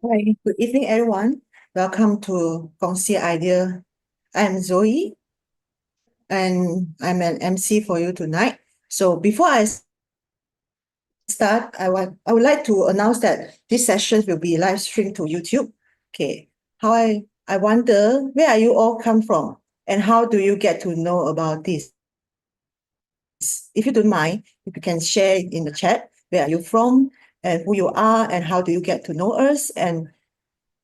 Hi, good evening, everyone. Welcome to Kongsi Idea. I'm Zoe, and I'm an MC for you tonight. So before I start, I would like to announce that this session will be live streamed to YouTube. Okay. I wonder where are you all come from, and how do you get to know about this? If you don't mind, if you can share in the chat where are you from and who you are and how do you get to know us and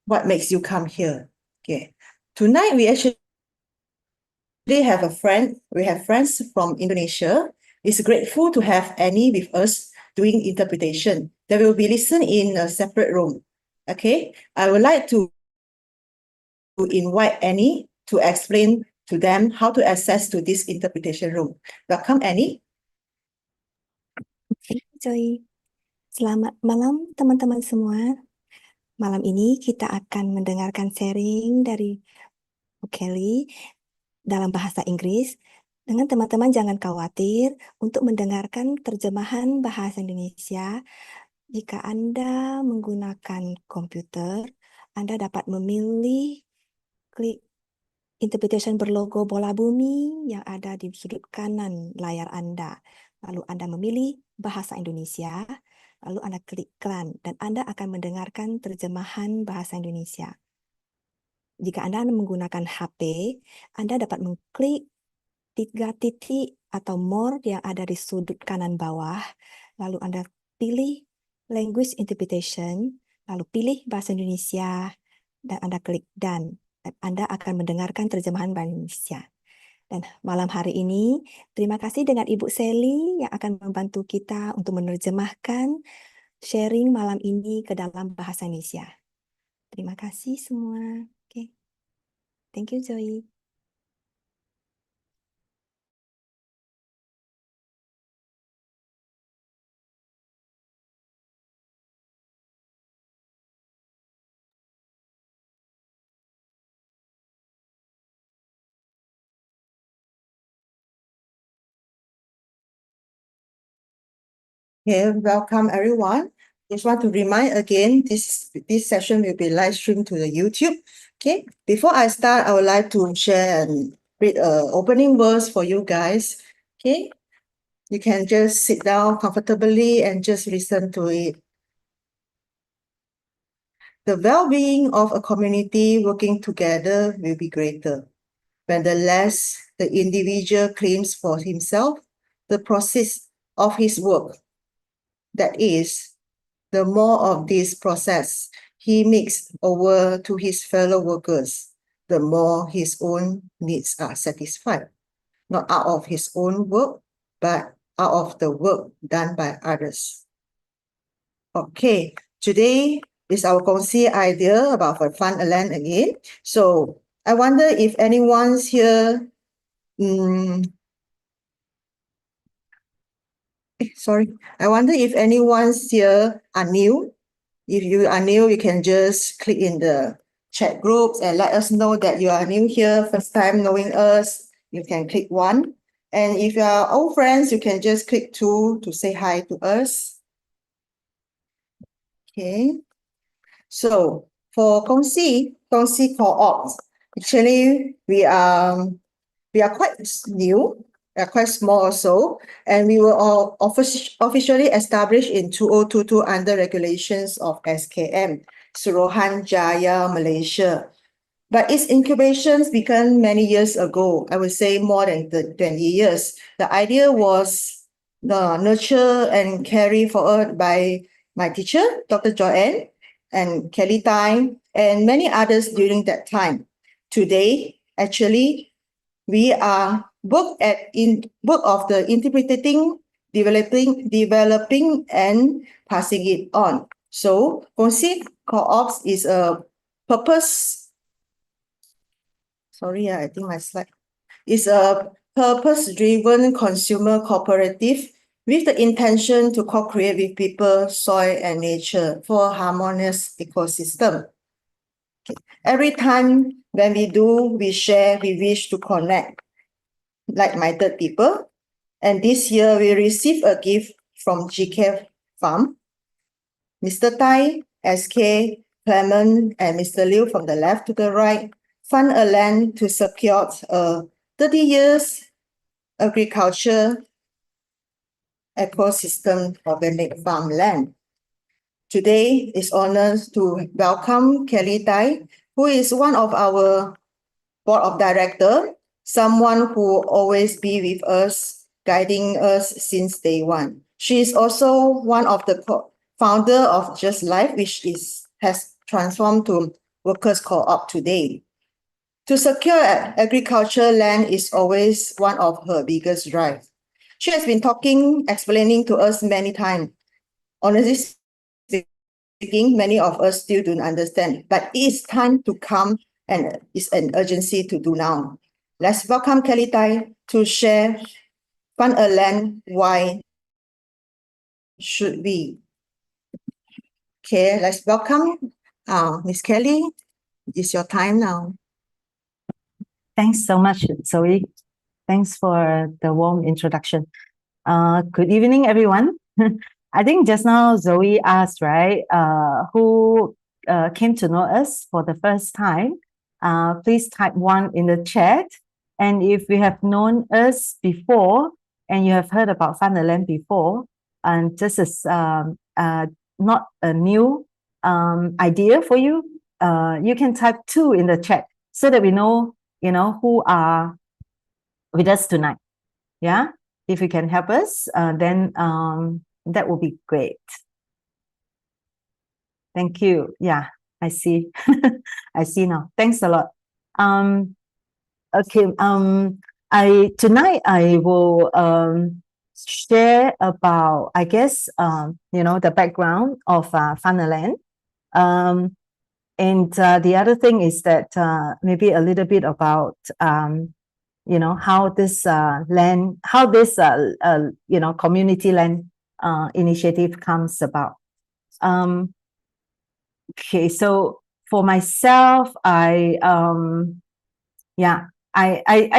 what makes you come here. Okay. Tonight we actually have a friend. We have friends from Indonesia. It's grateful to have Annie with us doing interpretation. They will be listened in a separate room. Okay. I would like to invite Annie to explain to them how to access to this interpretation room. Welcome, Annie. Joy. Selamat malam teman-teman semua. Malam ini kita akan mendengarkan sharing dari Callie dalam bahasa Inggris. Dengan teman-teman jangan khawatir untuk mendengarkan terjemahan bahasa Indonesia. Jika Anda menggunakan komputer, Anda dapat memilih klik interpretation berlogo bola bumi yang ada di sudut kanan layar Anda. Lalu Anda memilih bahasa Indonesia, lalu Anda klik iklan, dan Anda akan mendengarkan terjemahan bahasa Indonesia. Jika Anda menggunakan HP, Anda dapat mengklik 3 titik atau more yang ada di sudut kanan bawah, lalu Anda pilih language interpretation, lalu pilih bahasa Indonesia, dan Anda klik done. Dan Anda akan mendengarkan terjemahan bahasa Indonesia. Dan malam hari ini, terima kasih dengan Ibu Sally yang akan membantu kita untuk menerjemahkan sharing malam ini ke dalam bahasa Indonesia. Terima kasih semua. Oke. Thank you, Zoe. Okay, welcome everyone. Just want to remind again, this session will be live streamed to the YouTube. Okay, before I start, I would like to share and read opening verse for you guys. Okay, you can just sit down comfortably and just listen to it. The well-being of a community working together will be greater when the less the individual claims for himself, the process of his work. That is, the more of this process he makes over to his fellow workers, the more his own needs are satisfied, not out of his own work, but out of the work done by others. Okay, today is our Kongsi idea about for fun land again. So I wonder if anyone's here. Sorry, I wonder if anyone's here are new. If you are new, you can just click in the chat groups and let us know that you are new here, first time knowing us. You can click 1. And if you are old friends, you can just click 2 to say hi to us. Okay. So for Kongsi co-ops, actually we are quite new. We are quite small also, and we were all officially established in 2022 under regulations of SKM, Suruhanjaya, Malaysia. But its incubations began many years ago, I would say more than 20 years. The idea was nurtured and carried forward by my teacher, Dr. Joanne, and Callie Tai, and many others during that time. Today, actually, we are work of the interpreting, developing, and passing it on. So, Kongsi Co-ops is a purpose. Sorry, I think my slide is a purpose-driven consumer cooperative with the intention to co-create with people, soil, and nature for a harmonious ecosystem. Okay. Every time when we share, we wish to connect like-minded people. And this year, we received a gift from GK Farm. Mr. Tai, SK, Clement and Mr. Liu from the left to the right fund a land to secure a 30 years agriculture ecosystem organic farmland. Today is honored to welcome Callie Tai, who is one of our board of director, someone who always be with us, guiding us since day one. She is also one of the founder of Just Life, which has transformed to workers co-op today. To secure agricultural land is always one of her biggest drive. She has been explaining to us many times. Honestly speaking, many of us still don't understand, but it is time to come and it's an urgency to do now. Let's welcome Callie Tai to share Fund a Land, why should we? Okay, let's welcome Miss Callie. It's your time now. Thanks so much, Zoe. Thanks for the warm introduction. Good evening, everyone. I think just now Zoe asked, right, who came to know us for the first time. Please type 1 in the chat. And if you have known us before and you have heard about Fund a Land before, and this is not a new idea for you, you can type 2 in the chat so that we know, who are with us tonight. Yeah, if you can help us, then that would be great. Thank you. Yeah, I see. I see now. Thanks a lot. Okay. Tonight I will share about, I guess, the background of Fund a Land. And the other thing is that maybe a little bit about how this land, how this community land initiative comes about. Okay, so for myself, I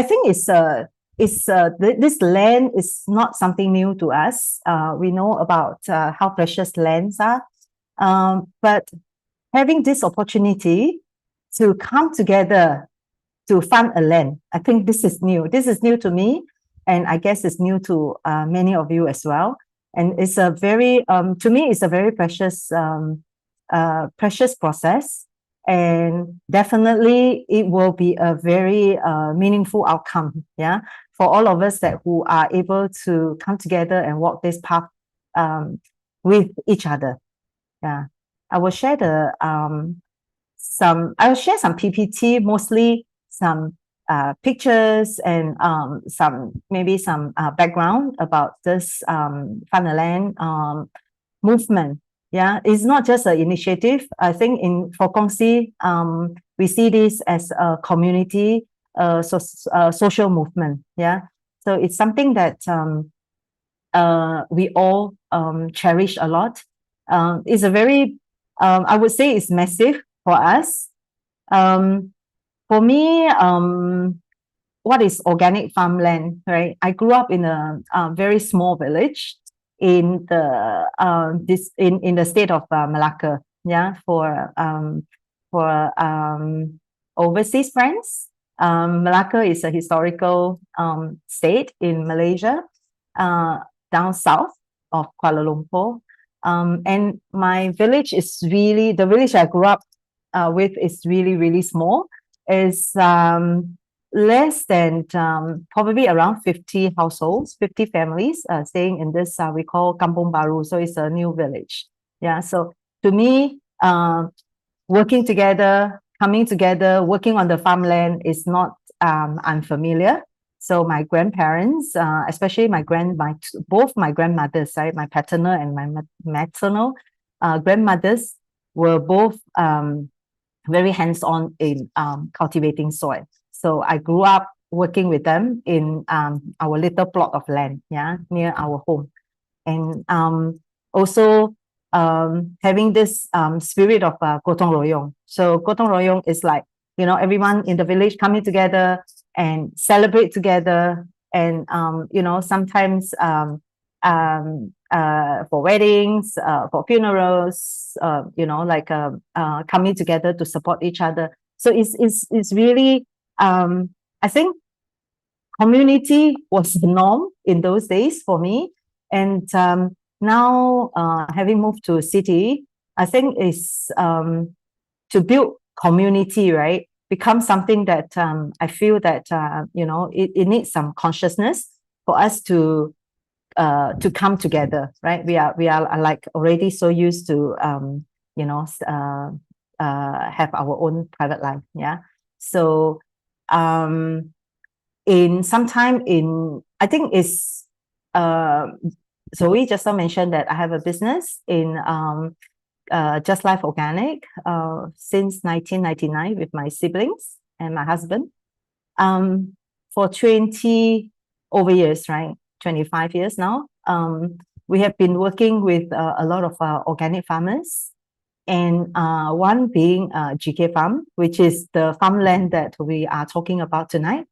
think this land is not something new to us. We know about how precious lands are, but having this opportunity to come together to fund a land, I think this is new. This is new to me, and I guess it's new to many of you as well. And it's a very, to me, it's a very precious process. And definitely it will be a very meaningful outcome, yeah, for all of us who are able to come together and walk this path with each other. Yeah, I will share some PPT, mostly some pictures and maybe some background about this Fund a Land movement. Yeah, it's not just an initiative. I think for Kongsi, we see this as a community, social movement. Yeah, so it's something that we all cherish a lot. It's a very, I would say, it's massive for us. For me, what is organic farmland, right? I grew up in a very small village in the in the state of Malacca. Yeah, for overseas friends, Malacca is a historical state in Malaysia, down south of Kuala Lumpur. And my village is really, the village I grew up with is really, really small. It's less than probably around 50 households, 50 families staying in this we call Kampung Baru. So it's a new village. Yeah. So to me, working together, coming together, working on the farmland is not unfamiliar. So my grandparents, especially both my grandmothers, right, my paternal and my maternal grandmothers were both very hands-on in cultivating soil. So I grew up working with them in our little plot of land, yeah, near our home. And also having this spirit of gotong royong. So gotong royong is like, everyone in the village coming together and celebrate together. And, sometimes for weddings, for funerals, like coming together to support each other. So it's really, I think community was the norm in those days for me. And now having moved to a city, I think is to build community, right, becomes something that I feel that, it needs some consciousness for us to come together, right? We are like already so used to, have our own private life. Yeah. So, I think it's, Zoe just now mentioned that I have a business in Just Life Organic since 1999 with my siblings and my husband. For 20 over years, right? 25 years now. We have been working with a lot of organic farmers, and one being GK Farm, which is the farmland that we are talking about tonight.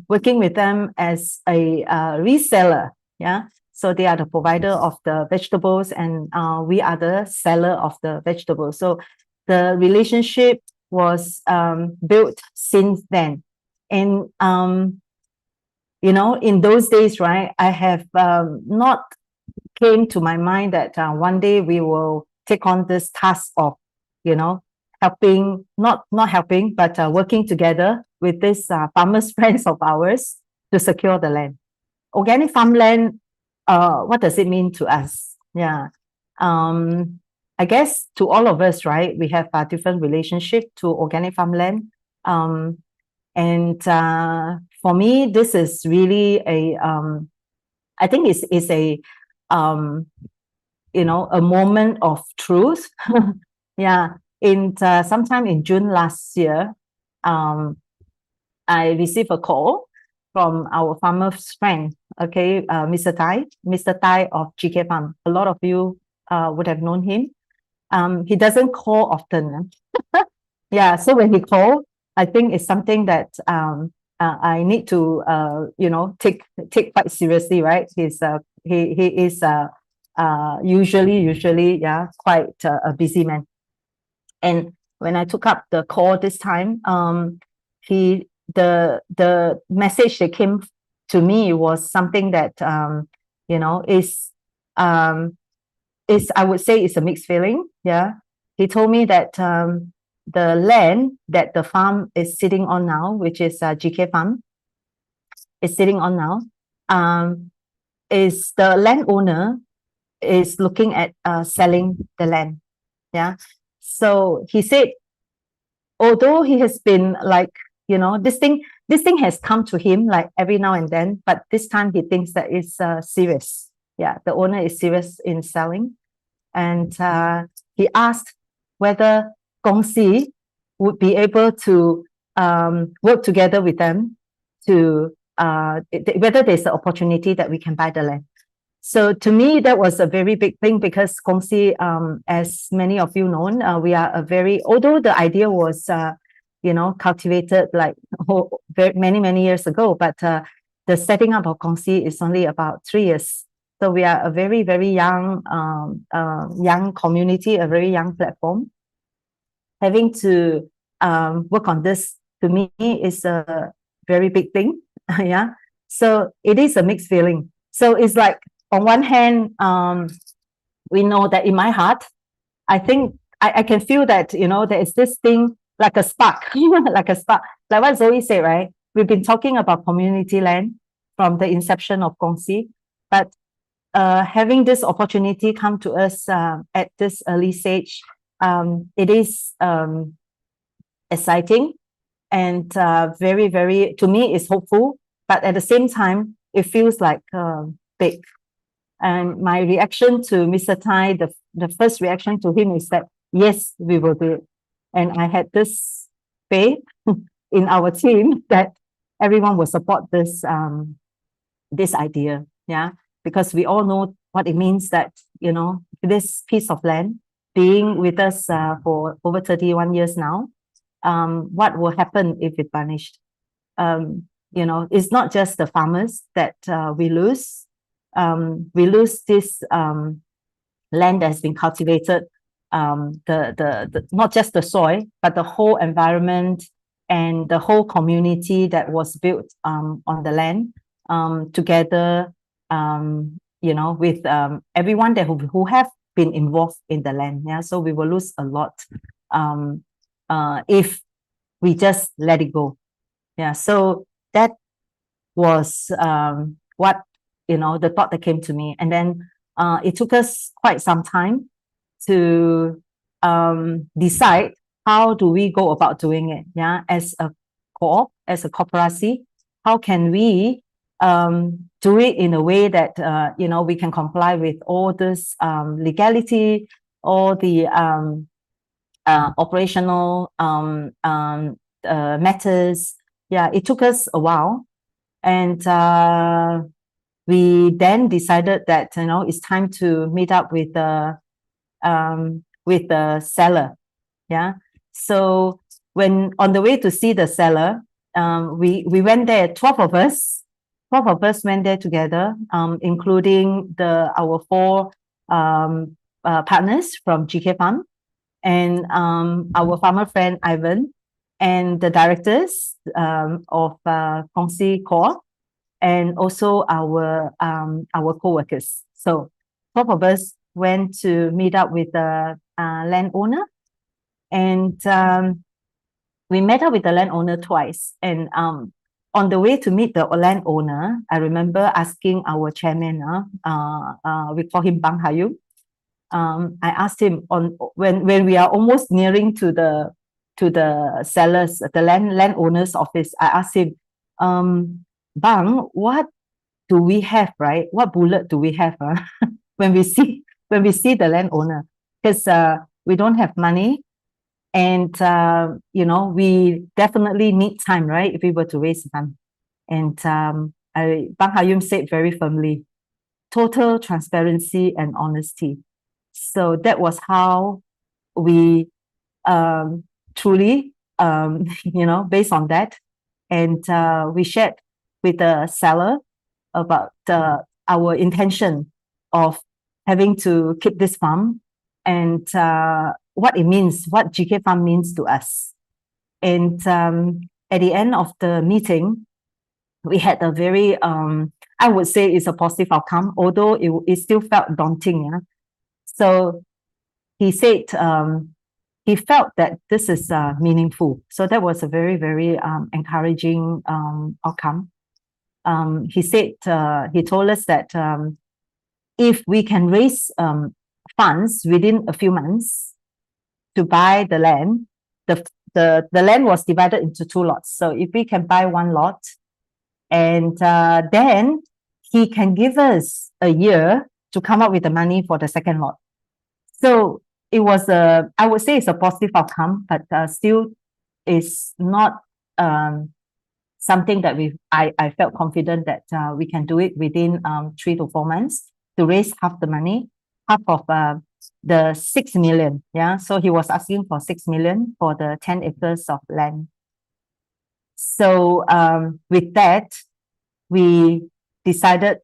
Working with them as a reseller, yeah. So they are the provider of the vegetables, and we are the seller of the vegetables. So the relationship was built since then. And in those days, right, I have not came to my mind that one day we will take on this task of, helping, not helping, but working together with these farmers friends of ours to secure the land. Organic farmland, what does it mean to us? Yeah. I guess to all of us, right, we have a different relationship to organic farmland. And for me, this is really I think it's a, a moment of truth. Yeah. Sometime in June last year, I received a call from our farmer's friend, okay, Mr. Tai of GK Farm. A lot of you would have known him. He doesn't call often. Yeah, so when he called, I think it's something that I need to take quite seriously, right? He is usually quite a busy man. And when I took up the call this time, the message that came to me was something that is I would say it's a mixed feeling. Yeah, he told me that the land that the farm is sitting on now, which is GK Farm, is sitting on now, is the landowner is looking at selling the land. Yeah, so he said, although he has been like, this thing has come to him like every now and then, but this time he thinks that it's serious. Yeah, the owner is serious in selling, and he asked whether Kongsi would be able to work together with them to whether there's an opportunity that we can buy the land. So to me, that was a very big thing, because Kongsi, as many of you know, we are although the idea was, cultivated like many years ago, but the setting up of Kongsi is only about 3 years. So we are a very, very young community, a very young platform. Having to work on this, to me, is a very big thing. Yeah. So it is a mixed feeling. So it's like, on one hand, we know that in my heart, I think I can feel that, there is this thing like a spark, like a spark. Like what Zoe said, right? We've been talking about community land from the inception of Kongsi, but having this opportunity come to us at this early stage, it is exciting and very, very, to me, it's hopeful, but at the same time, it feels like big. And my reaction to Mr. Tai, the first reaction to him is that, yes, we will do it. And I had this faith in our team that everyone will support this idea. Yeah, because we all know what it means that, this piece of land being with us for over 31 years now, what will happen if it vanished? It's not just the farmers that we lose. we lose this land that has been cultivated, not just the soil, but the whole environment and the whole community that was built on the land together, with everyone that who have been involved in the land. Yeah, so we will lose a lot if we just let it go. Yeah, so that was what the thought that came to me, and then it took us quite some time to decide how do we go about doing it. Yeah, as a co-op, as a cooperative, how can we do it in a way that we can comply with all this legality, all the operational matters. Yeah, it took us a while, and we then decided that it's time to meet up with the seller. Yeah, so when on the way to see the seller, we went there. 12 of us went there together, including our 4 partners from GK Farm, and our farmer friend Ivan, and the directors of Kongsi Core, and also our co-workers. So 12 of us went to meet up with the landowner, and we met up with the landowner twice. And on the way to meet the landowner, I remember asking our chairman, we call him Bang Hayum. I asked him when we are almost nearing to the sellers, the landowner's office. I asked him, Bang, what do we have, right? What bullet do we have when we see the landowner? Because we don't have money, and we definitely need time, right? If we were to raise funds. And Bang Hayum said very firmly, total transparency and honesty. So that was how we truly, based on that, and we shared with the seller about our intention of having to keep this farm, and what it means, what GK Farm means to us. And at the end of the meeting, we had a very, I would say it's a positive outcome, although it still felt daunting. Yeah? So he said he felt that this is meaningful. So that was a very, very encouraging outcome. He said, he told us that if we can raise funds within a few months to buy the land, the land was divided into 2 lots. So if we can buy 1 lot, and then he can give us a year to come up with the money for the 2nd lot. So it was I would say it's a positive outcome, but still is not something that I felt confident that we can do it within 3 to 4 months to raise half the money, half of the 6 million. Yeah, so he was asking for 6 million for the 10 acres of land. So with that, we decided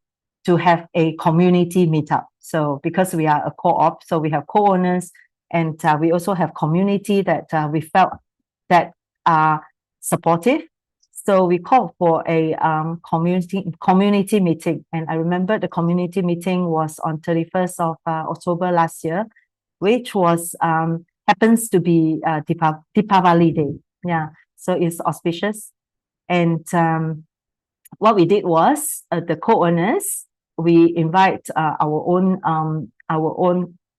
to have a community meetup. So because we are a co-op, so we have co-owners, and we also have community that we felt that are supportive. So we called for a community meeting, and I remember the community meeting was on 31st of October last year, which was happens to be Deepavali Day. Yeah, so it's auspicious. And what we did was the co-owners, we invite our own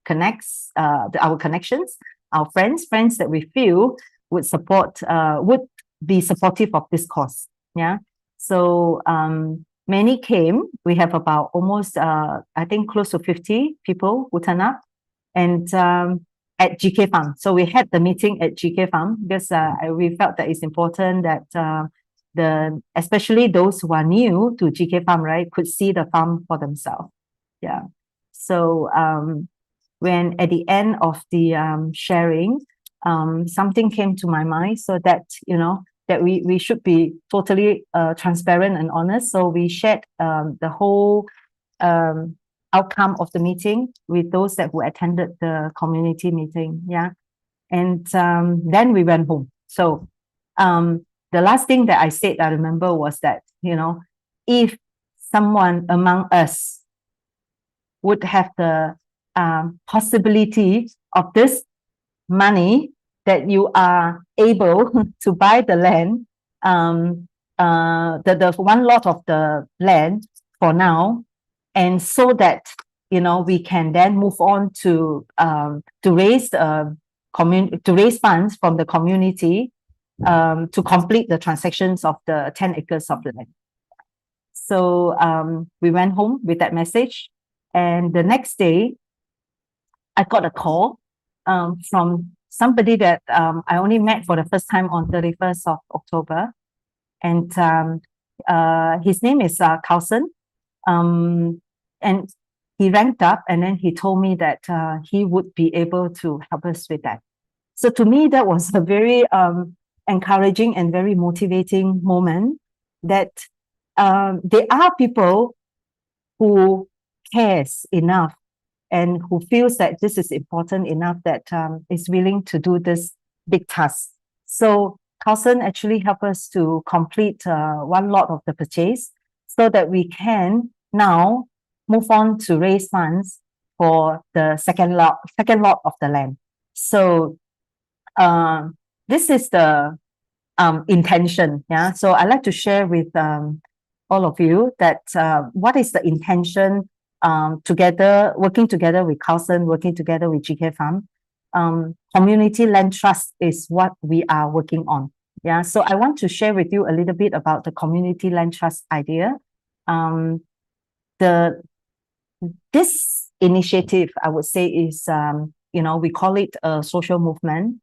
connects, our connections, our friends that we feel would be supportive of this cause. Yeah, so many came. We have about almost I think close to 50 people who turn up, and at GK Farm. So we had the meeting at GK Farm because we felt that it's important that especially those who are new to GK Farm, right, could see the farm for themselves. Yeah. So when at the end of the sharing, something came to my mind, so that that we should be totally transparent and honest. So we shared the whole outcome of the meeting with those that who attended the community meeting. Yeah. And then we went home. So the last thing that I said, I remember, was that, you know, if someone among us would have the possibility of this money that you are able to buy the land, the one lot of the land for now, and so that, you know, we can then move on to raise to raise funds from the community to complete the transactions of the 10 acres of land. So we went home with that message, and the next day I got a call from somebody that I only met for the first time on 31st of October. And his name is Carlson. And he ranked up, and then he told me that he would be able to help us with that. So to me, that was a very encouraging and very motivating moment, that there are people who cares enough and who feels that this is important enough, that is willing to do this big task. So Carlson actually helped us to complete one lot of the purchase, so that we can now move on to raise funds for the second lot of the land. So this is the intention. Yeah. So I'd like to share with all of you that what is the intention, working together with Carlson, working together with GK Farm. Community land trust is what we are working on. Yeah. So I want to share with you a little bit about the community land trust idea. This initiative, I would say, is you know, we call it a social movement,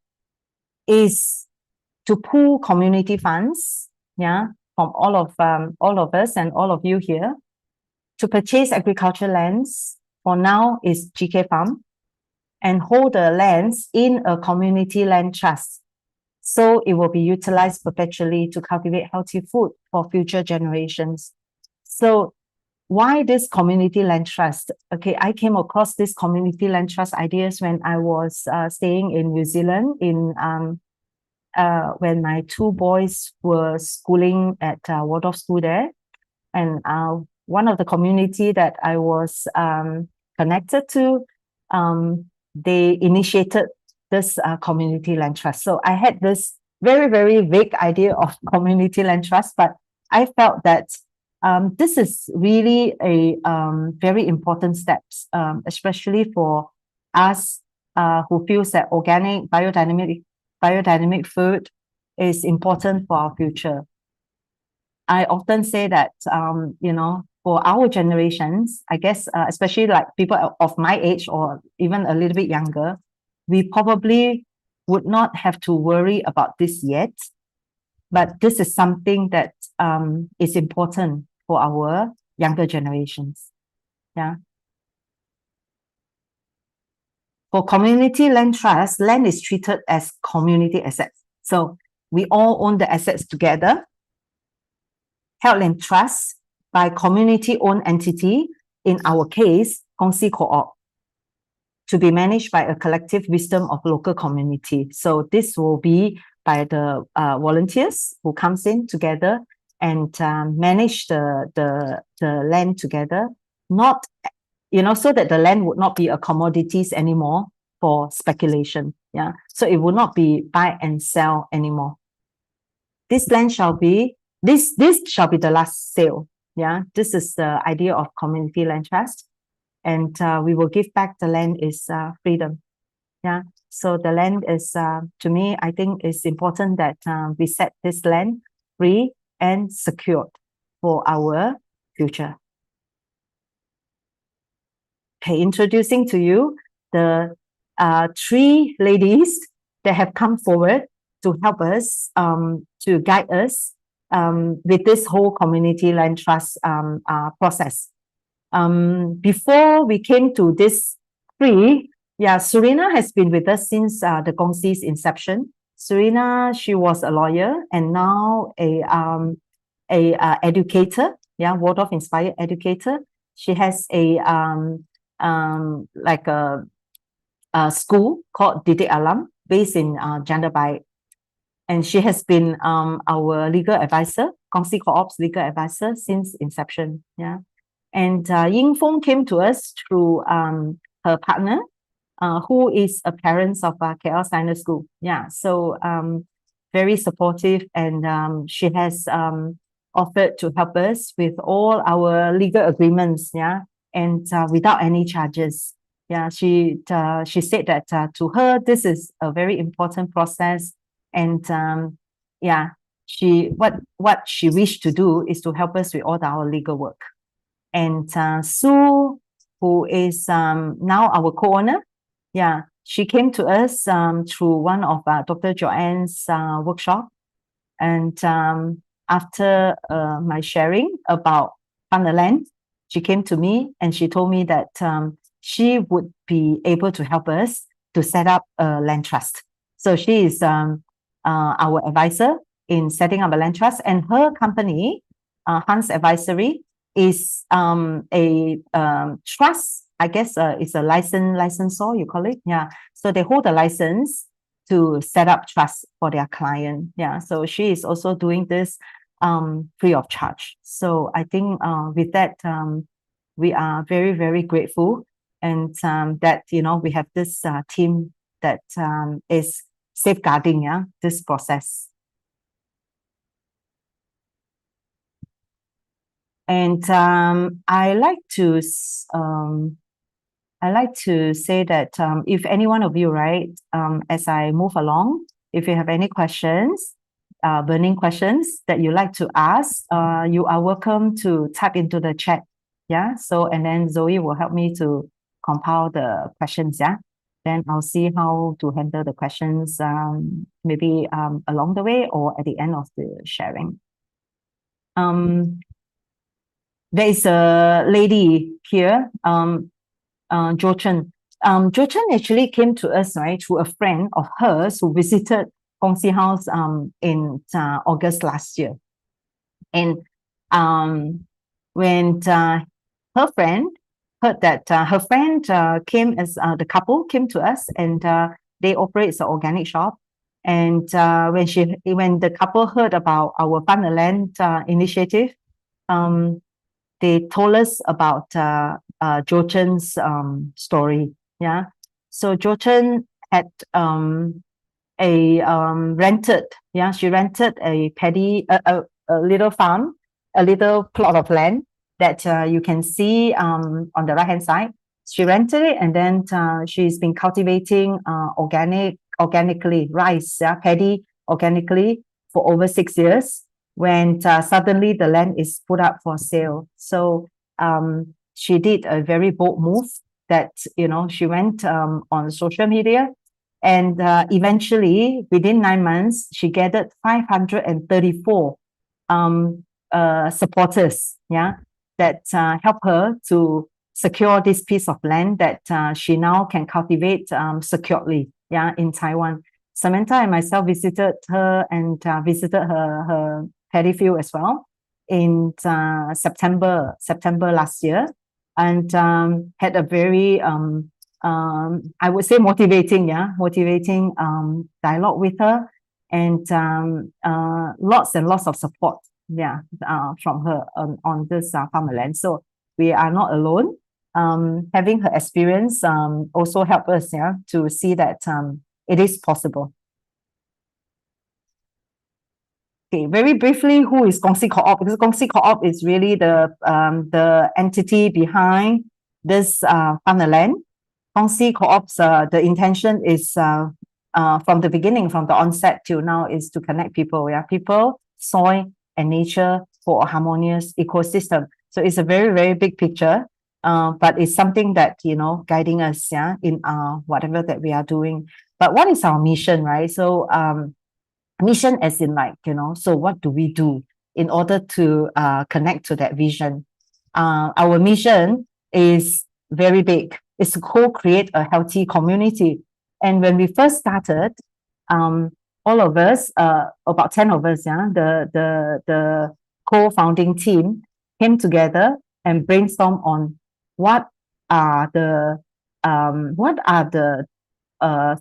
is to pool community funds, yeah, from all of us and all of you here, to purchase agricultural lands. For now is GK Farm, and hold the lands in a community land trust, so it will be utilized perpetually to cultivate healthy food for future generations. So why this community land trust? Okay, I came across this community land trust ideas when I was staying in New Zealand, in when my two boys were schooling at Waldorf School there. And one of the community that I was connected to, they initiated this community land trust. So I had this very, very vague idea of community land trust, but I felt that this is really a very important steps, especially for us who feels that organic, biodynamic food is important for our future. I often say that, you know, for our generations, I guess, especially like people of my age or even a little bit younger, we probably would not have to worry about this yet. But this is something that is important for our younger generations. Yeah. For community land trust, land is treated as community assets. So we all own the assets together, held in trust by community-owned entity, in our case, Kongsi Co-op, to be managed by a collective wisdom of local community. So this will be by the volunteers who comes in together and manage the land together, not, you know, so that the land would not be a commodities anymore for speculation. Yeah. So it will not be buy and sell anymore. This land shall be, this shall be the last sale. Yeah. This is the idea of community land trust. And we will give back the land is freedom. Yeah. So the land is, to me, I think it's important that we set this land free and secured for our future. Okay, introducing to you the three ladies that have come forward to help us, to guide us with this whole community land trust process. Before we came to this three, yeah, Serena has been with us since the Kongsi's inception. Serena, she was a lawyer and now a educator, yeah, Waldorf inspired educator. She has a like a school called Didik Alam based in Janda Baik. And she has been our legal advisor, Kongsi Co-op's legal advisor since inception. Yeah. And Ying Fong came to us through her partner, who is a parent of KL Steiner School. Yeah. So very supportive, and she has offered to help us with all our legal agreements. Yeah. And without any charges. Yeah. She said that to her, this is a very important process. And yeah, what she wished to do is to help us with all our legal work. And Sue, who is now our co-owner, yeah, she came to us through one of Dr. Joanne's workshop. And after my sharing about farmland, she came to me and she told me that she would be able to help us to set up a land trust. So she is our advisor in setting up a land trust, and her company, Hans Advisory, is a trust. I guess it's a licensor, you call it. Yeah. So they hold a license to set up trust for their client. Yeah. So she is also doing this free of charge. So I think with that, we are very, very grateful, and that, you know, we have this team that is safeguarding this process. And I like to say that if any one of you, right, as I move along, if you have any questions, burning questions that you like to ask, you are welcome to type into the chat. Yeah. So, and then Zoe will help me to compile the questions. Yeah. Then I'll see how to handle the questions, maybe along the way or at the end of the sharing. There is a lady here, Jo Chen. Jo Chen actually came to us, right, through a friend of hers who visited Kongsi House in August last year. And when her friend heard that her friend came as the couple came to us, and they operate an organic shop. And when the couple heard about our farmland initiative, they told us about Jo Chen's story. Yeah. So Jo Chen had she rented a paddy, a little farm, a little plot of land that you can see on the right hand side. She rented it, and then she's been cultivating organically rice, paddy organically for over 6 years. When suddenly the land is put up for sale. So she did a very bold move that, you know, she went on social media, and eventually within 9 months, she gathered 534 supporters, that help her to secure this piece of land that she now can cultivate securely, in Taiwan. Samantha and myself visited her and visited her paddy field as well in September last year, and had a very I would say motivating dialogue with her, and lots and lots of support from her on this farmland. So we are not alone. Having her experience also helped us to see that it is possible. Okay, very briefly, who is Kongsi Co-op? Because Kongsi Co-op is really the entity behind this farmland. Kongsi Co-op's the intention is from the beginning, from the onset till now, is to connect people, people, soil, and nature for a harmonious ecosystem. So it's a very, very big picture, but it's something that, you know, guiding us, in whatever that we are doing. But what is our mission, right? So mission as in, like, you know, so what do we do in order to connect to that vision? Our mission is very big. It's to co-create a healthy community. And when we first started, all of us, about 10 of us, the co-founding team came together and brainstorm on what are the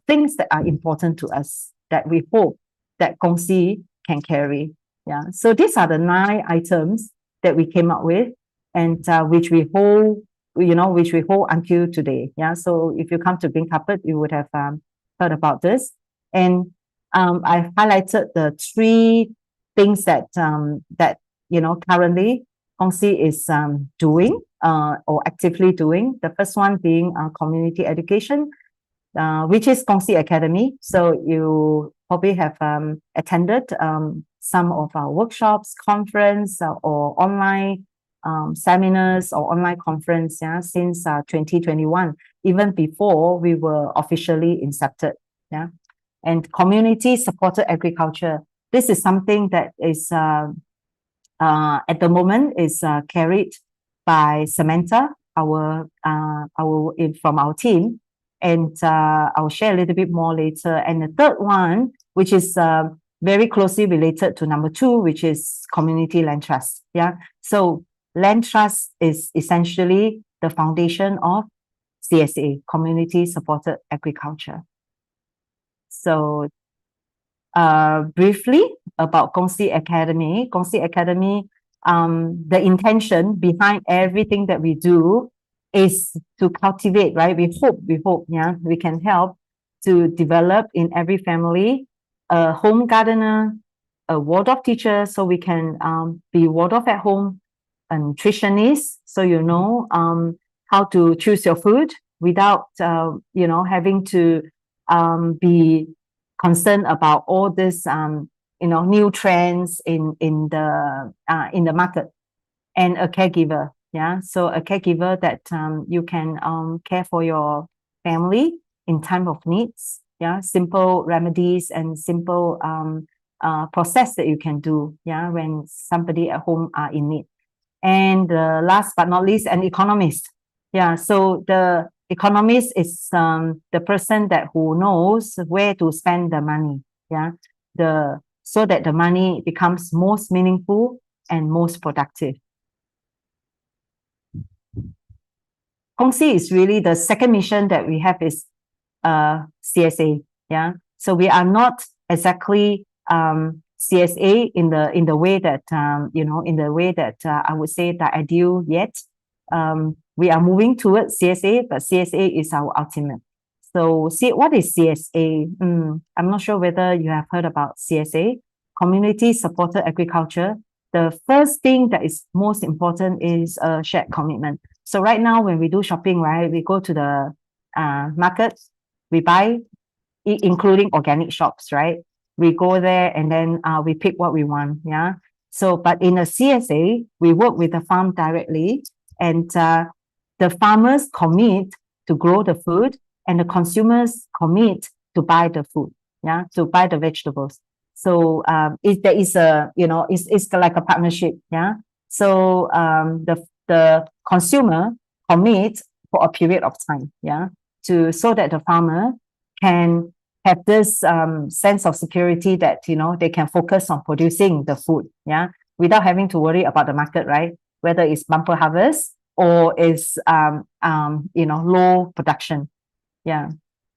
things that are important to us that we hope that Kongsi can carry. Yeah. So these are the 9 items that we came up with, and which we hold until today. Yeah. So if you come to Green Carpet, you would have heard about this. And I've highlighted the 3 things that currently Kongsi is doing or actively doing. The first one being community education, which is Kongsi Academy. So you probably have attended some of our workshops, conference, or online seminars or online conference, since 2021, even before we were officially incepted. Yeah. And community supported agriculture. This is something that is at the moment is carried by Samantha, from our team, and I'll share a little bit more later. And the third one, which is very closely related to number 2, which is community land trust. Yeah. So land trust is essentially the foundation of CSA, community supported agriculture. So briefly about Kongsi Academy. Kongsi Academy, the intention behind everything that we do is to cultivate, right? We hope, we can help to develop in every family a home gardener, a Waldorf teacher, so we can be Waldorf at home, a nutritionist, so how to choose your food without having to be concerned about all this new trends in the market. And a caregiver, so a caregiver that you can care for your family in time of needs, simple remedies and simple process that you can do when somebody at home are in need. And last but not least, an economist. So the economist is the person who knows where to spend the money, so that the money becomes most meaningful and most productive. Kongsi is really the second mission that we have is CSA. So we are not exactly CSA in the way that I would say the ideal yet. We are moving towards CSA, but CSA is our ultimate. So what is CSA? I'm not sure whether you have heard about CSA, Community Supported Agriculture. The first thing that is most important is a shared commitment. So right now, when we do shopping, right, we go to the market, we buy, including organic shops, right? We go there and then we pick what we want, So, but in a CSA, we work with the farm directly, and the farmers commit to grow the food, and the consumers commit to buy the food, to buy the vegetables. So there is it's like a partnership, So the consumer commits for a period of time, so that the farmer can have this sense of security that they can focus on producing the food, without having to worry about the market, right? Whether it's bumper harvest or is low production,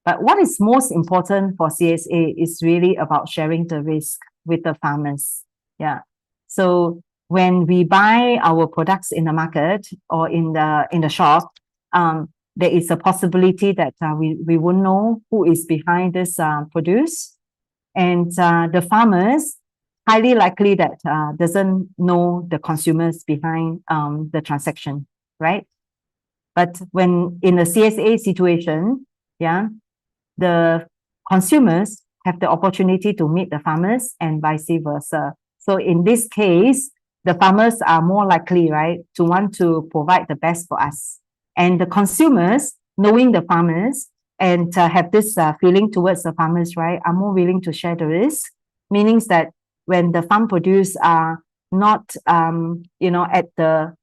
But what is most important for CSA is really about sharing the risk with the farmers, So when we buy our products in the market or in the shop, there is a possibility that we won't know who is behind this produce, and the farmers highly likely that doesn't know the consumers behind the transaction, right? But when in a CSA situation, the consumers have the opportunity to meet the farmers and vice versa. So in this case, the farmers are more likely, right, to want to provide the best for us. And the consumers, knowing the farmers and have this feeling towards the farmers, right, are more willing to share the risk, meaning that when the farm produce are not, at the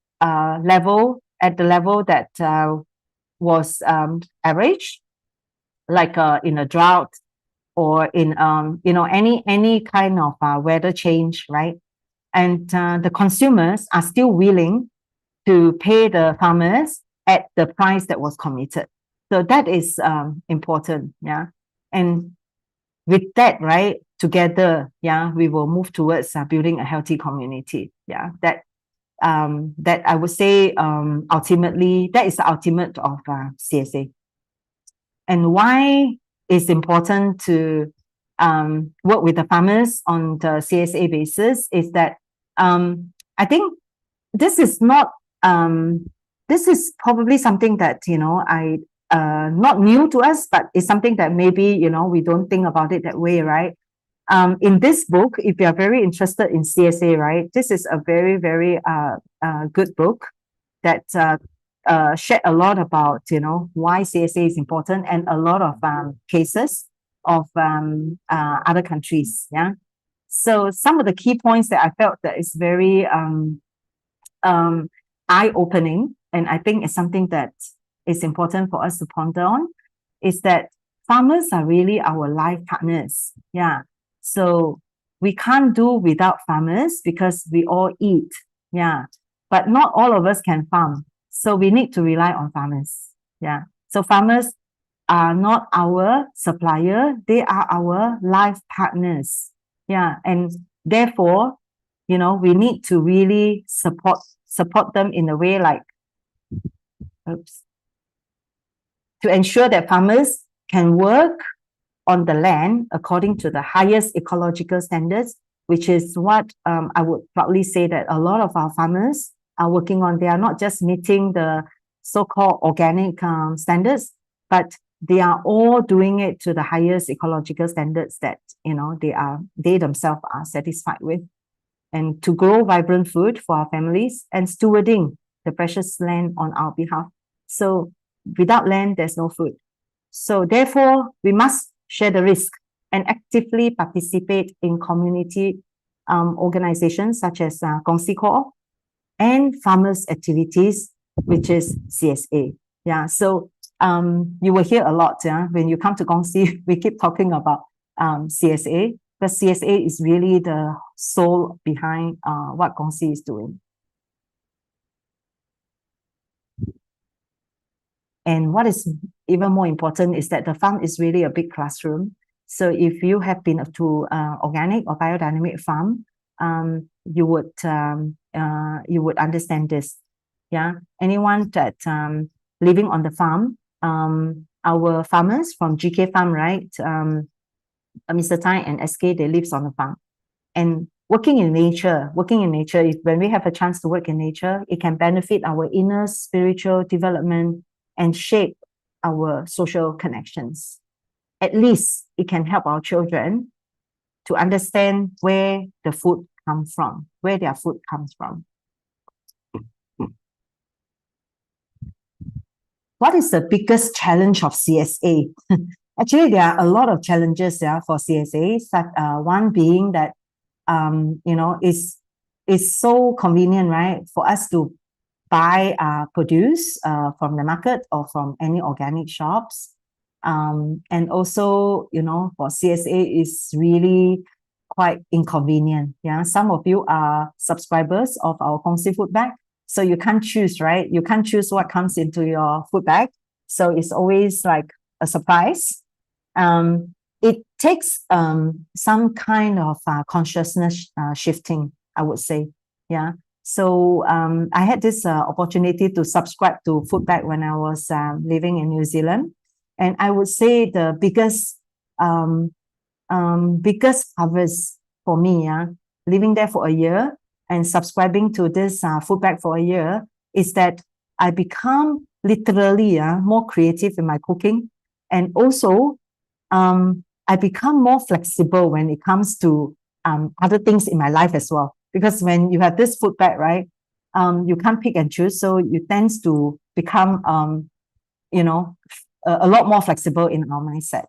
level that was average, like in a drought or in any kind of weather change, right? And the consumers are still willing to pay the farmers at the price that was committed. So that is important, yeah. And with that, right, together, yeah, we will move towards building a healthy community. Yeah, that I would say ultimately that is the ultimate of CSA. And why it's important to work with the farmers on the CSA basis is that I think this is not this is probably something that I not new to us, but it's something that maybe we don't think about it that way, right? In this book, if you are very interested in CSA, right, this is a very, very good book that shed a lot about why CSA is important and a lot of cases of other countries. Yeah. So some of the key points that I felt that is very eye-opening, and I think it's something that is important for us to ponder on, is that farmers are really our life partners. Yeah. So we can't do without farmers because we all eat. Yeah. But not all of us can farm. So we need to rely on farmers. Yeah. So farmers are not our supplier. They are our life partners. Yeah. And therefore, we need to really support them in a way like, to ensure that farmers can work on the land according to the highest ecological standards, which is what I would proudly say that a lot of our farmers are working on. They are not just meeting the so-called organic standards, but they are all doing it to the highest ecological standards that they themselves are satisfied with, and to grow vibrant food for our families and stewarding the precious land on our behalf. So without land, there's no food. So therefore, we must share the risk and actively participate in community organizations such as Kongsi and farmers' activities, which is CSA. Yeah, so you will hear a lot when you come to Kongsi. We keep talking about CSA, because CSA is really the soul behind what Kongsi is doing. And what is even more important is that the farm is really a big classroom. So if you have been to organic or biodynamic farm, you would understand this. Yeah, anyone that living on the farm, our farmers from GK Farm, right? Mr. Tai and SK, they live on the farm. And working in nature, when we have a chance to work in nature, it can benefit our inner spiritual development and shape our social connections. At least it can help our children to understand where the food comes from, where their food comes from. What is the biggest challenge of CSA? Actually, there are a lot of challenges for CSA. One being that it's so convenient, right, for us to buy produce from the market or from any organic shops. And also, for CSA is really quite inconvenient. Yeah, some of you are subscribers of our Kongsi food bag, so you can't choose, right? You can't choose what comes into your food bag, so it's always like a surprise. It takes some kind of consciousness shifting, I would say. Yeah. So I had this opportunity to subscribe to food bag when I was living in New Zealand, and I would say the biggest harvest for me, living there for a year and subscribing to this food bag for a year, is that I become literally more creative in my cooking, and also I become more flexible when it comes to other things in my life as well. Because when you have this food bag, right, you can't pick and choose, so you tend to become a lot more flexible in our mindset.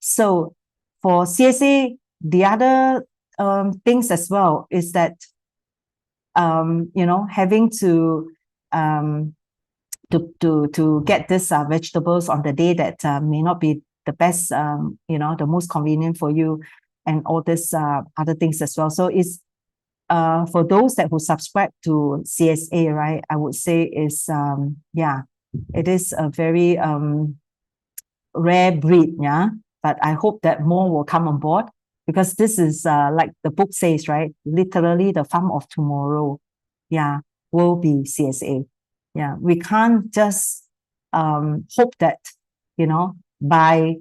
So for CSA, the other things as well is that having to get this vegetables on the day that may not be the best, the most convenient for you, and all this other things as well. So for those that who subscribe to CSA, right, I would say is, yeah, it is a very rare breed, yeah. But I hope that more will come on board, because this is like the book says, right? Literally, the farm of tomorrow, yeah, will be CSA. Yeah, we can't just hope that, you know, by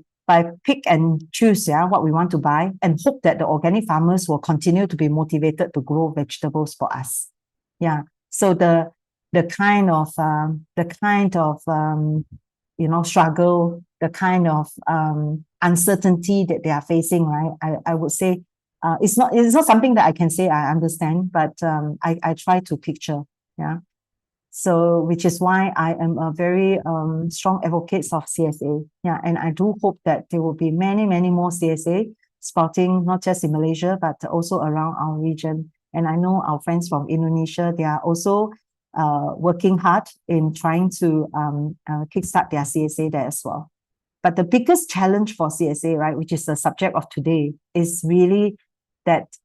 pick and choose, yeah, what we want to buy, and hope that the organic farmers will continue to be motivated to grow vegetables for us. Yeah. So the kind of you know, struggle, the kind of uncertainty that they are facing, right? I would say it's not something that I can say I understand, but I try to picture, yeah. So, which is why I am a very strong advocate of CSA, yeah. And I do hope that there will be many more CSA sprouting, not just in Malaysia, but also around our region. And I know our friends from Indonesia, they are also working hard in trying to kickstart their CSA there as well. But the biggest challenge for CSA, right, which is the subject of today, is really that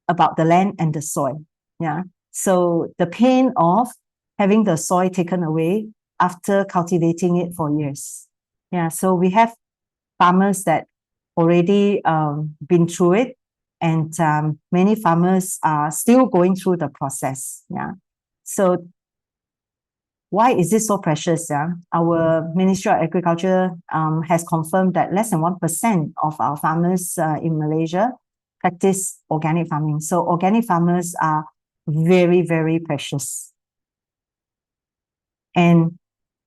about the land and the soil. Yeah. So the pain of having the soil taken away after cultivating it for years. Yeah. So we have farmers that already been through it, and many farmers are still going through the process. Yeah. So why is this so precious? Yeah? Our Ministry of Agriculture has confirmed that less than 1% of our farmers in Malaysia practice organic farming. So organic farmers are very precious. And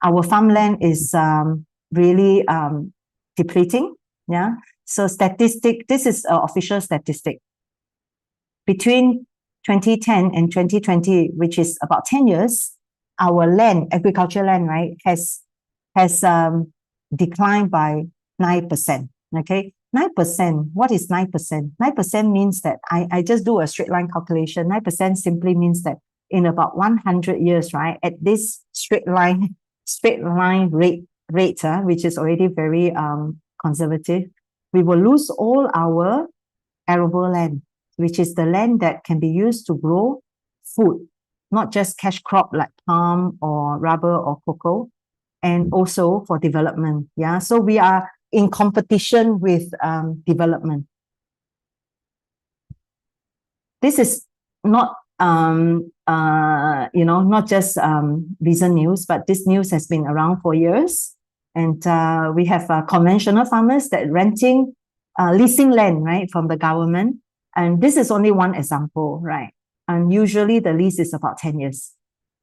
our farmland is really depleting. Yeah. So this is an official statistic. Between 2010 and 2020, which is about 10 years, our land, agricultural land, right, has declined by 9%. Okay, 9%. What is 9%? 9% means that I just do a straight line calculation. 9% simply means that in about 100 years, right, at this straight line rate, which is already very conservative, we will lose all our arable land, which is the land that can be used to grow food, not just cash crop like palm or rubber or cocoa, and also for development. Yeah, so we are in competition with development. This is not you know, not just recent news, but this news has been around for years. And we have conventional farmers that renting, leasing land, right, from the government. And this is only one example, right? And usually the lease is about 10 years.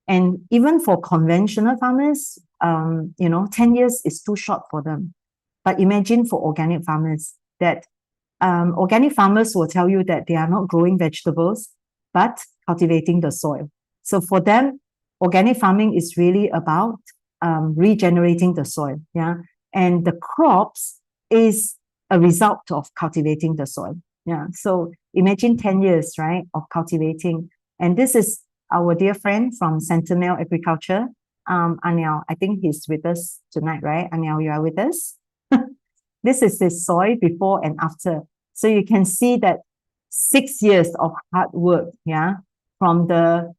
And even for conventional farmers, you know, 10 years is too short for them. But imagine for organic farmers that organic farmers will tell you that they are not growing vegetables, but cultivating the soil. So for them, organic farming is really about regenerating the soil. Yeah. And the crops is a result of cultivating the soil. Yeah. So imagine 10 years, right, of cultivating. And this is our dear friend from Sentinel Agriculture, Aniel. I think he's with us tonight, right? Aniel, you are with us? This is the soil before and after. So you can see that 6 years of hard work, yeah, from the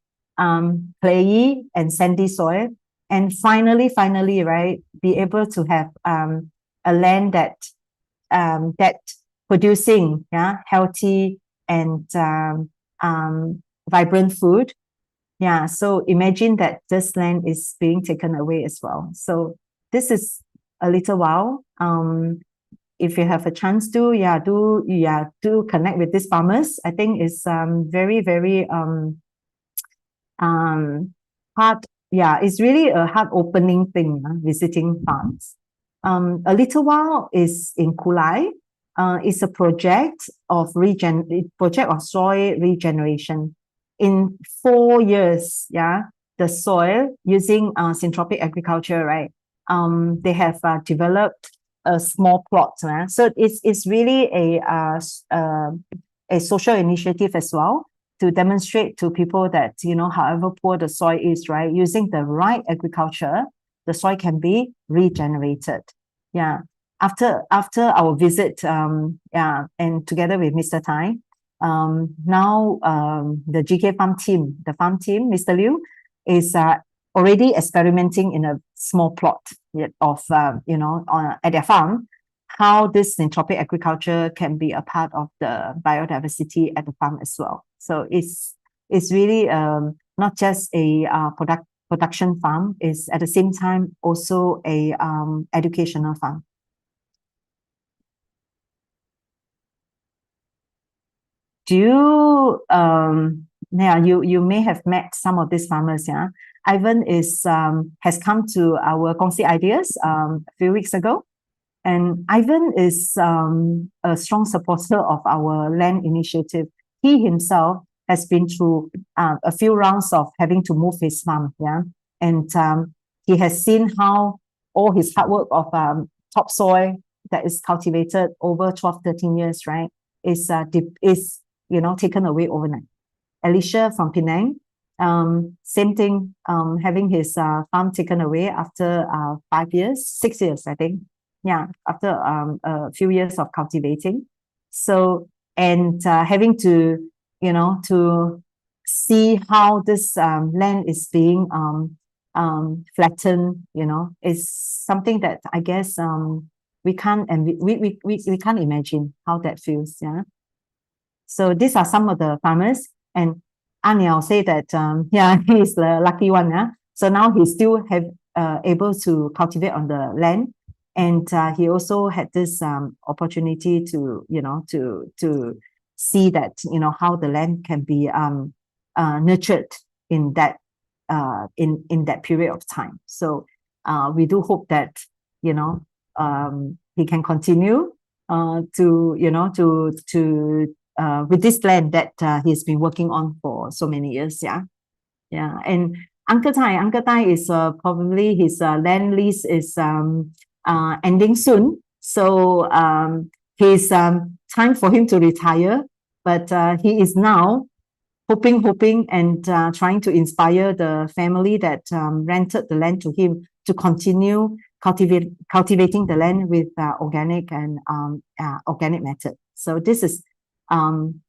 clayey and sandy soil, and finally, right, be able to have a land that producing, yeah, healthy and vibrant food. Yeah, so imagine that this land is being taken away as well. So this is a little while. If you have a chance to, do connect with these farmers. I think it's very hard. Yeah, it's really a heart opening thing, visiting farms. A little while is in Kulai. It's a project of soil regeneration. In 4 years, yeah, the soil using syntropic agriculture, right? They have developed a small plot. So it's really a social initiative as well, to demonstrate to people that, you know, however poor the soil is, right, using the right agriculture, the soil can be regenerated. Yeah. After our visit, and together with Mr. Tai, now the GK farm team, Mr. Liu, is already experimenting in a small plot of, at their farm, how this syntropic agriculture can be a part of the biodiversity at the farm as well. So it's really not just a production farm, is at the same time also a educational farm. Do you you may have met some of these farmers, yeah? Ivan has come to our Kongsi Ideas a few weeks ago, and Ivan is a strong supporter of our land initiative. He himself has been through a few rounds of having to move his farm, yeah, and he has seen how all his hard work of topsoil that is cultivated over 12-13 years, right, is taken away overnight. Alicia from Penang, same thing, having his farm taken away after 5 years, 6 years, I think. Yeah, after a few years of cultivating. So, and having to, to see how this land is being flattened, is something that I guess we can't, and we can't imagine how that feels, yeah. So these are some of the farmers, and Aniao say that he's the lucky one, yeah. So now he's still able to cultivate on the land, and he also had this opportunity to to see that how the land can be nurtured in that in that period of time. So we do hope that he can continue with this land that he's been working on for so many years. Yeah. And Uncle Tai is probably his land lease is ending soon, so his time for him to retire, but he is now hoping and trying to inspire the family that rented the land to him to continue cultivating the land with organic and organic method. So this is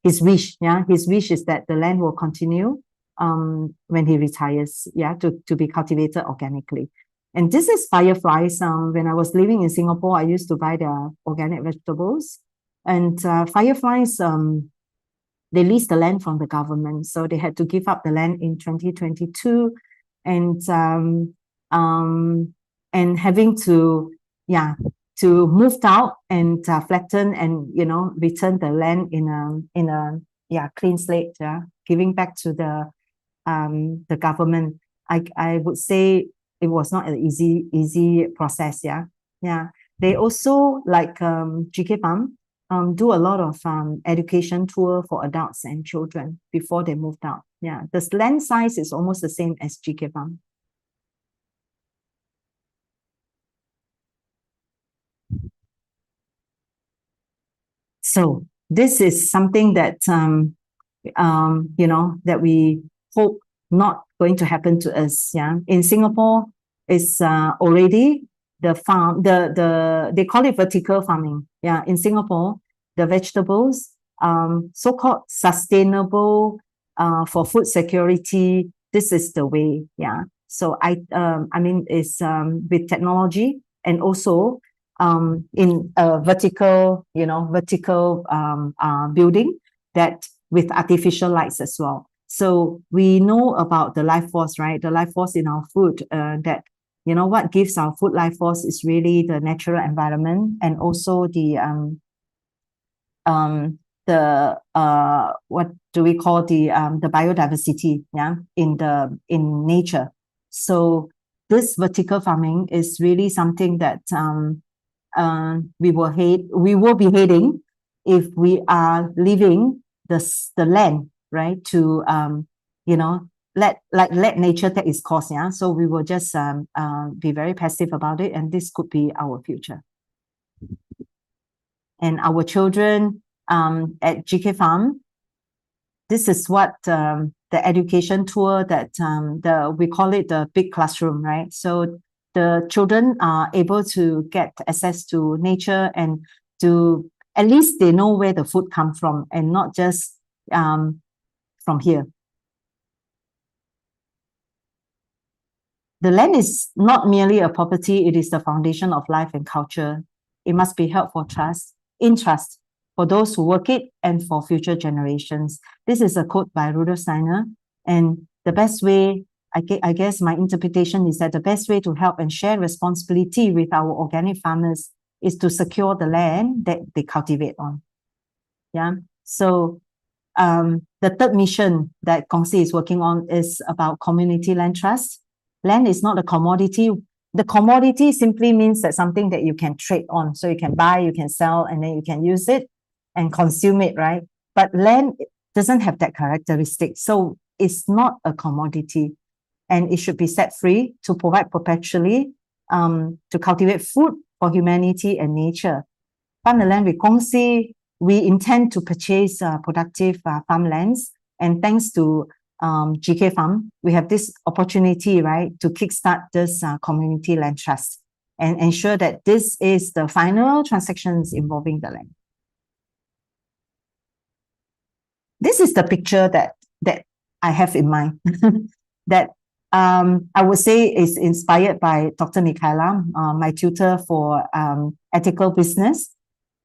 his wish. Yeah, his wish is that the land will continue when he retires, to be cultivated organically. And this is fireflies. When I was living in Singapore, I used to buy their organic vegetables, and fireflies, they leased the land from the government, so they had to give up the land in 2022, and having to move out and flatten and return the land in a clean slate, giving back to the government. I would say it was not an easy process. They also, like GK Farm, do a lot of education tour for adults and children before they moved out. The land size is almost the same as GK Farm. So this is something that that we hope not going to happen to us. In Singapore, it's already the farm, they call it vertical farming. In Singapore, the vegetables, so-called sustainable for food security, this is the way. So I mean, it's with technology, and also in a vertical building, that with artificial lights as well. So we know about the life force, right? The life force in our food, that what gives our food life force is really the natural environment, and also the what do we call the biodiversity, in nature. So this vertical farming is really something that we will be hating if we are leaving the land, right, to let nature take its course. So we will just be very passive about it, and this could be our future. And our children at GK Farm, this is what the education tour that we call it the big classroom, right? So the children are able to get access to nature, and to at least they know where the food comes from, and not just from here. The land is not merely a property, it is the foundation of life and culture. It must be held in trust for those who work it and for future generations. This is a quote by Rudolf Steiner, and the best way, I guess my interpretation is that the best way to help and share responsibility with our organic farmers is to secure the land that they cultivate on. Yeah, so the third mission that Kongsi is working on is about community land trust. Land is not a commodity. The commodity simply means that something that you can trade on. So you can buy, you can sell, and then you can use it and consume it, right? But land doesn't have that characteristic. So it's not a commodity, and it should be set free to provide perpetually, to cultivate food for humanity and nature. Farm the land with Kongsi, we intend to purchase productive farmlands, and thanks to GK Farm, we have this opportunity, right, to kickstart this community land trust and ensure that this is the final transactions involving the land. This is the picture that I have in mind that I would say is inspired by Dr. Michaela, my tutor for ethical business.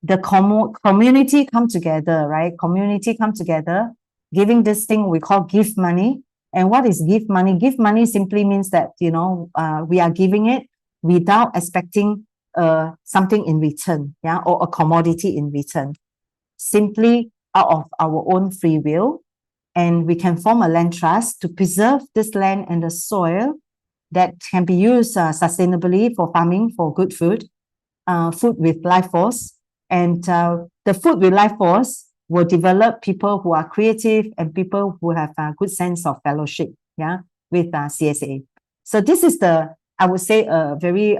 The community come together, right? Community come together, giving this thing we call gift money. And what is gift money? Gift money simply means that, you know, we are giving it without expecting something in return, yeah, or a commodity in return, simply out of our own free will. And we can form a land trust to preserve this land and the soil that can be used sustainably for farming, for good food, food with life force. And the food with life force will develop people who are creative and people who have a good sense of fellowship, yeah, with CSA. So this is the, I would say, a very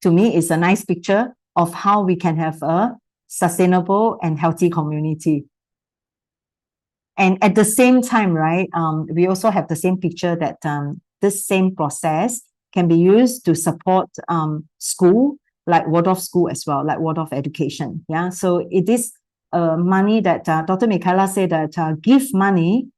to me, it's a nice picture of how we can have a sustainable and healthy community. And at the same time, right, we also have the same picture that this same process can be used to support school, like Waldorf school as well, like Waldorf education. Yeah, so it is money that Dr. Michaela said that gift money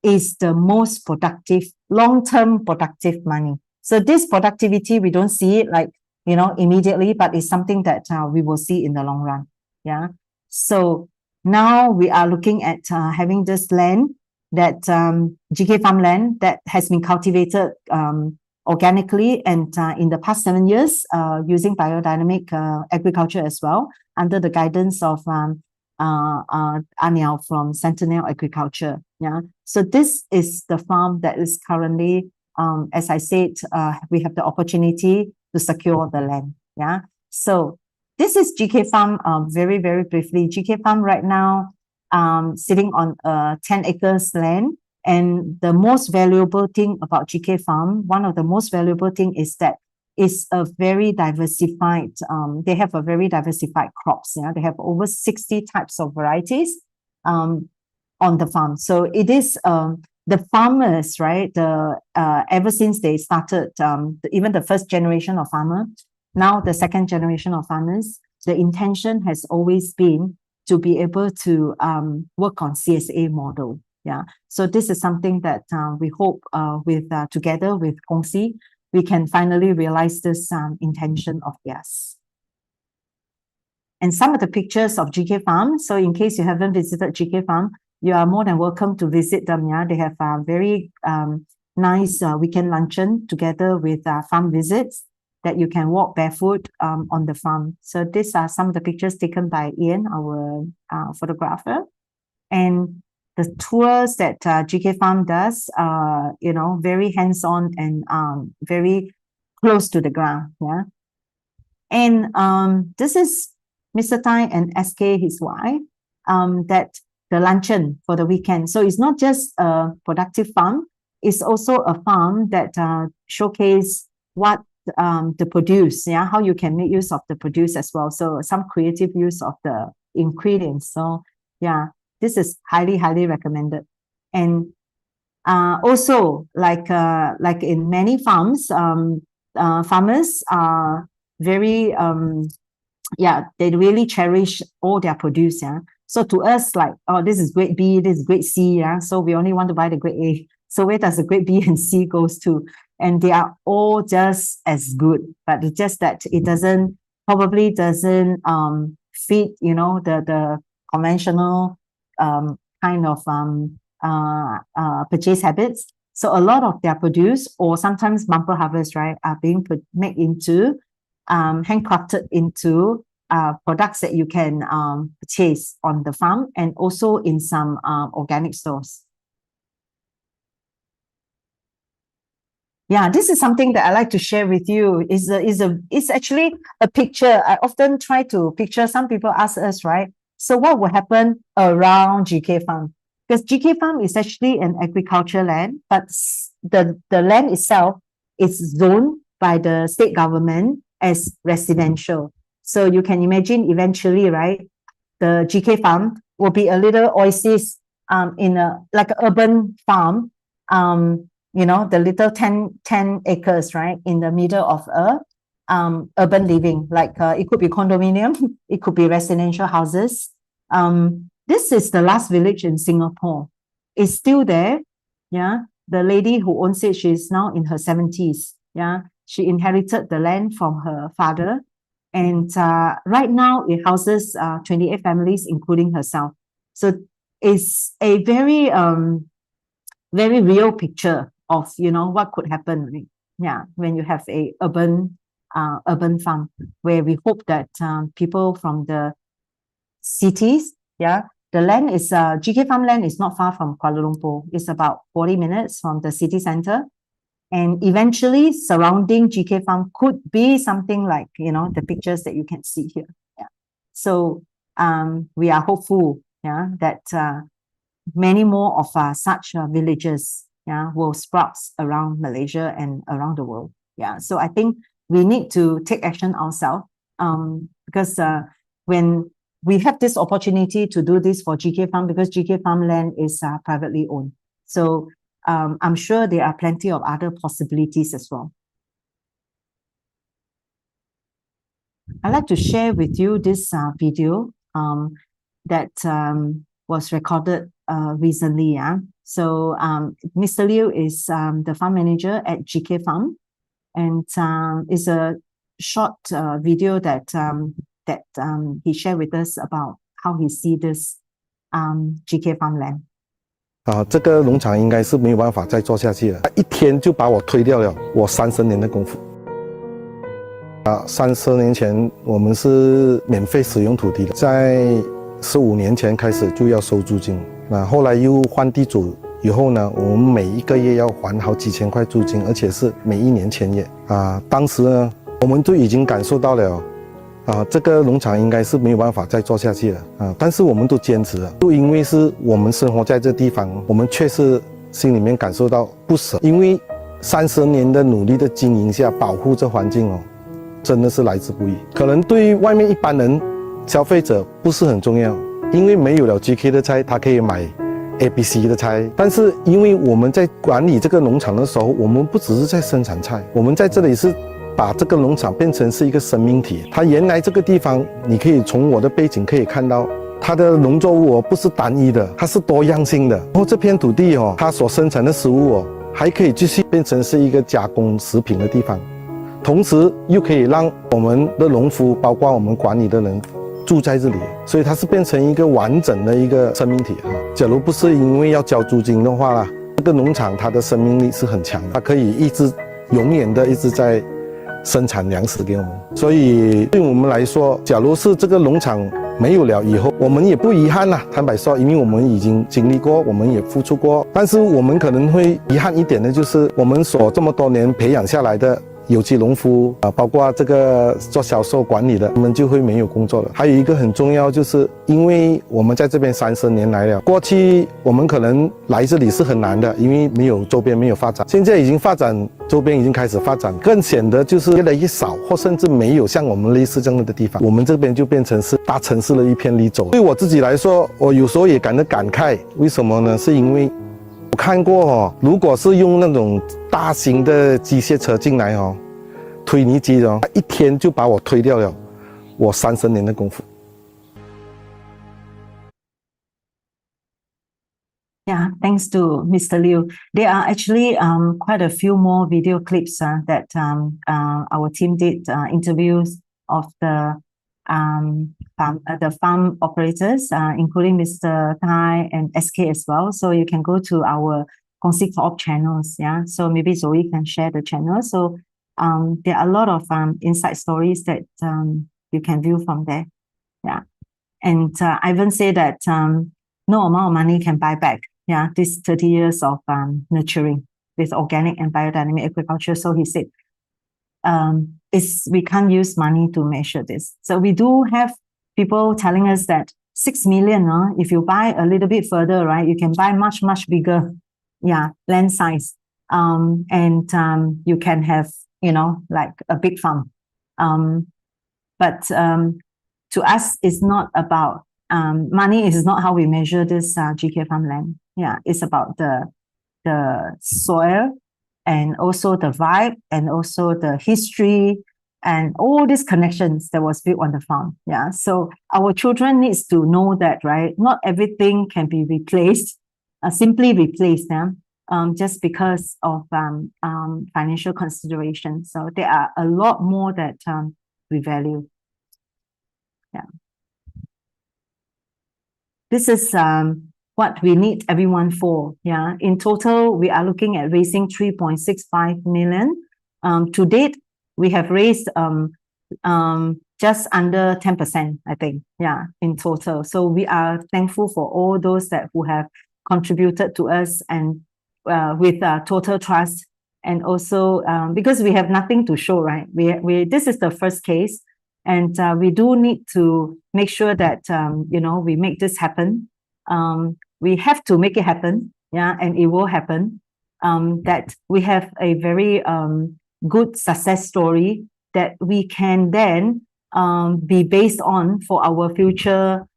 is the most productive, long-term productive money. So this productivity, we don't see it like, you know, immediately, but it's something that we will see in the long run. Yeah, so now we are looking at having this land that GK farmland that has been cultivated organically, and in the past 7 years, using biodynamic agriculture as well, under the guidance of Aniao from Sentinel Agriculture. Yeah, so this is the farm that is currently, as I said, we have the opportunity to secure the land. Yeah, so this is GK Farm. Very, very briefly, GK Farm right now, sitting on 10 acres land. And the most valuable thing about GK Farm, one of the most valuable thing is that it's a very diversified, they have a very diversified crops. Yeah? They have over 60 types of varieties on the farm. So it is the farmers, right? Ever since they started, even the first generation of farmer, now the second generation of farmers, the intention has always been to be able to work on CSA model. Yeah, so this is something that we hope with together with Kongsi, we can finally realize this intention of theirs. And some of the pictures of GK Farm. So in case you haven't visited GK Farm, you are more than welcome to visit them. Yeah, they have very nice weekend luncheon together with farm visits that you can walk barefoot on the farm. So these are some of the pictures taken by Ian, our photographer. And the tours that GK Farm does are, you know, very hands-on and very close to the ground. Yeah. And this is Mr. Tai and SK, his wife, that the luncheon for the weekend. So it's not just a productive farm, it's also a farm that showcase what the produce, yeah, how you can make use of the produce as well. So some creative use of the ingredients. So yeah, this is highly, highly recommended. And also, like in many farms, farmers are very they really cherish all their produce. Yeah. So to us, like, oh, this is grade B, this is grade C. Yeah. So we only want to buy the grade A. So where does the grade B and C goes to? And they are all just as good, but it's just that it probably doesn't fit, the conventional kind of purchase habits. So a lot of their produce, or sometimes bumper harvest, right, are being made into handcrafted into products that you can purchase on the farm, and also in some organic stores. Yeah, this is something that I like to share with you. It's actually a picture. I often try to picture. Some people ask us, right? So what will happen around GK Farm? Because GK Farm is actually an agriculture land, but the land itself is zoned by the state government as residential. So you can imagine eventually, right? The GK Farm will be a little oasis in like an urban farm. The little 10 acres, right, in the middle of a urban living, like it could be condominium, it could be residential houses. This is the last village in Singapore. It's still there. Yeah, the lady who owns it, she's now in her 70s. Yeah, she inherited the land from her father, and right now it houses 28 families, including herself. So it's a very very real picture of what could happen, right? Yeah, when you have a urban farm, where we hope that people from the cities, the land is GK Farm land is not far from Kuala Lumpur. It's about 40 minutes from the city center, and eventually surrounding GK Farm could be something like the pictures that you can see here. Yeah, so we are hopeful, that many more of such villages will sprout around Malaysia and around the world. Yeah, so I think we need to take action ourselves, because when we have this opportunity to do this for GK Farm, because GK Farm land is privately owned. So I'm sure there are plenty of other possibilities as well. I'd like to share with you this video that was recorded recently. Yeah. So Mr. Liu is the farm manager at GK Farm, and it's a short video that he shared with us about how he sees this GK Farm land. 这个农场应该是没有办法再做下去了。一天就把我推掉了，我30年的功夫。30年前我们是免费使用土地的，在15年前开始就要收租金。后来又换地主以后呢，我们每一个月要还好几千块租金，而且是每一年签约。当时呢，我们就已经感受到了。这个农场应该是没有办法再做下去了但是我们都坚持了，就因为是我们生活在这地方，我们确实心里面感受到不舍，因为30年的努力的经营下，保护这环境真的是来之不易。可能对于外面一般人消费者不是很重要，因为没有了 GK 的菜，他可以买 ABC 的菜。但是因为我们在管理这个农场的时候，我们不只是在生产菜，我们在这里是把这个农场变成是一个生命体。它原来这个地方，你可以从我的背景可以看到，它的农作物不是单一的，它是多样性的。然后这片土地它所生产的食物还可以继续变成是一个加工食品的地方，同时又可以让我们的农夫，包括我们管理的人住在这里，所以它是变成一个完整的一个生命体假如不是因为要交租金的话啦，这个农场它的生命力是很强的，它可以永远的一直在生产粮食给我们。所以对我们来说，假如是这个农场没有了以后，我们也不遗憾啦。坦白说，因为我们已经经历过，我们也付出过，但是我们可能会遗憾一点的就是我们所这么多年培养下来的有机农夫包括这个做销售管理的，他们就会没有工作了。还有一个很重要，就是因为我们在这边30年来了，过去我们可能来这里是很难的，因为周边没有发展，现在已经发展，周边已经开始发展，更显得就是越来越少，或甚至没有像我们类似这样的地方，我们这边就变成是大城市的一片离走。对我自己来说，我有时候也感到感慨，为什么呢？是因为我看过如果是用那种大型的机械车进来推泥机一天就把我推掉了，我30年的功夫。Yeah, thanks to Mr. Liu. There are actually quite a few more video clips that our team did interviews of the farm operators, including Mr. Tai and SK as well. So you can go to our Kongsi Co-op channels. Yeah, so maybe Zoe can share the channel. So there are a lot of inside stories that you can view from there. Yeah, and Ivan said that no amount of money can buy back. Yeah, this 30 years of nurturing with organic and biodynamic agriculture. So he said, we can't use money to measure this. So we do have people telling us that 6 million, if you buy a little bit further, right, you can buy much, much bigger, land size. And you can have, like a big farm. But to us, it's not about money is not how we measure this GK farmland. Yeah, it's about the soil and also the vibe and also the history and all these connections that was built on the farm. Yeah, so our children needs to know that, right? Not everything can be replaced, simply replaced, just because of financial considerations. So there are a lot more that we value. Yeah. This is what we need everyone for. Yeah. In total, we are looking at raising 3.65 million. To date, we have raised just under 10%, I think. Yeah, in total. So we are thankful for all those who have contributed to us and with total trust. And also because we have nothing to show, right? This is the first case. And we do need to make sure that, we make this happen. We have to make it happen, and it will happen. That we have a very good success story that we can then be based on for our future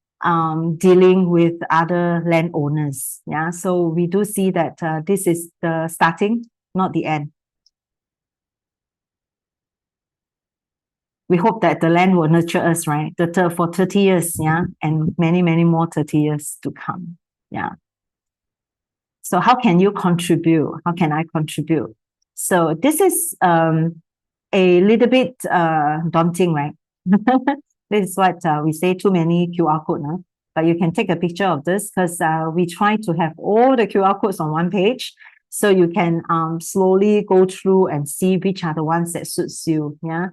dealing with other landowners. Yeah, so we do see that this is the starting, not the end. We hope that the land will nurture us, right? For 30 years, and many, many more 30 years to come. Yeah. So how can you contribute? How can I contribute? So this is a little bit daunting, right? This is what we say, too many QR codes, but you can take a picture of this because we try to have all the QR codes on one page. So you can slowly go through and see which are the ones that suits you. Yeah.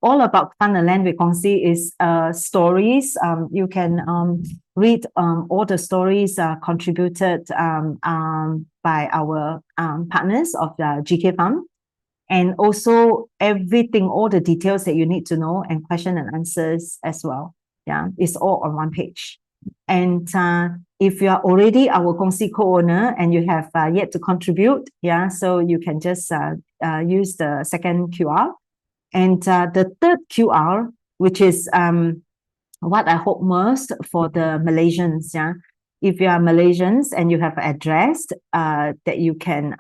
All about Fund the Land with Kongsi is stories. You can read all the stories contributed by our partners of the GK Farm. And also everything, all the details that you need to know and question and answers as well. Yeah, it's all on one page. And if you are already our Kongsi co-owner and you have yet to contribute, so you can just use the second QR. And the third QR, which is what I hope most for the Malaysians, if you are Malaysians and you have addressed that you can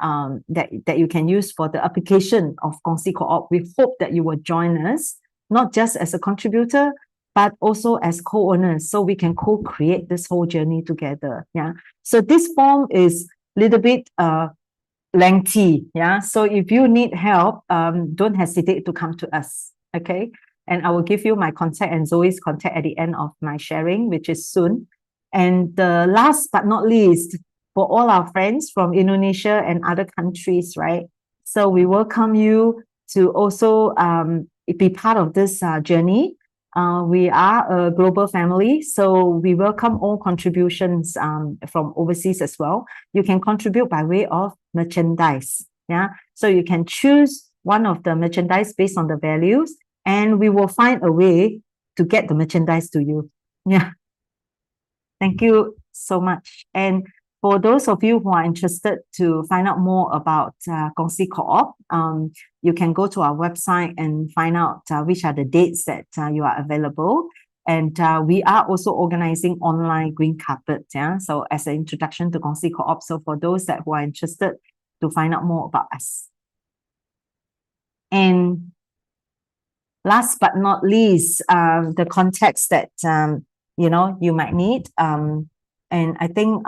that you can use for the application of Kongsi Co-op, we hope that you will join us, not just as a contributor, but also as co-owners, so we can co-create this whole journey together. Yeah. So this form is a little bit lengthy. Yeah. So if you need help, don't hesitate to come to us. Okay. And I will give you my contact and Zoe's contact at the end of my sharing, which is soon. And the last but not least, for all our friends from Indonesia and other countries, right? So we welcome you to also be part of this journey. We are a global family, so we welcome all contributions from overseas as well. You can contribute by way of merchandise. Yeah, so you can choose one of the merchandise based on the values, and we will find a way to get the merchandise to you. Yeah. Thank you so much. And for those of you who are interested to find out more about Kongsi Co-op, you can go to our website and find out which are the dates that you are available. And we are also organizing online green carpet. Yeah, so as an introduction to Kongsi Co-op. So for those who are interested to find out more about us. And last but not least, the context that you know you might need. And I think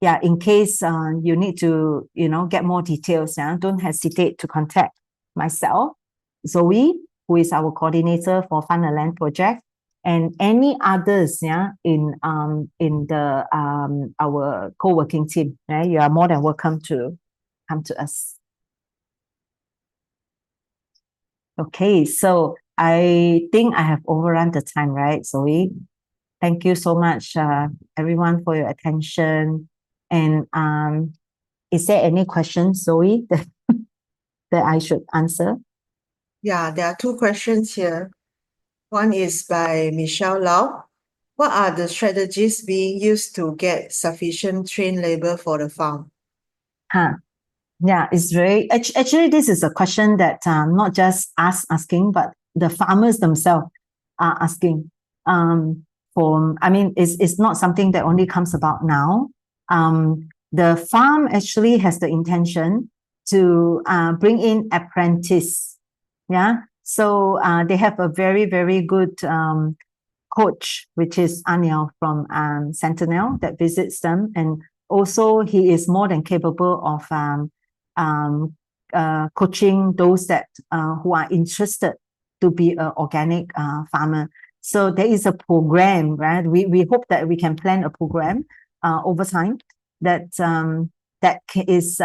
yeah, in case you need to get more details, don't hesitate to contact myself, Zoe, who is our coordinator for Fund a Land project, and any others in the our co-working team. Right? You are more than welcome to come to us. Okay, so I think I have overrun the time, right, Zoe? Thank you so much, everyone, for your attention. And is there any questions, Zoe, that I should answer? Yeah, there are two questions here. One is by Michelle Lau. What are the strategies being used to get sufficient trained labor for the farm? Huh. Yeah, it's very actually this is a question that not just us asking, but the farmers themselves are asking. I mean, it's not something that only comes about now. The farm actually has the intention to bring in apprentice. Yeah, so they have a very, very good coach, which is Aniel from Sentinel, that visits them, and also he is more than capable of coaching those that who are interested to be an organic farmer. So there is a program, right? We hope that we can plan a program over time that that is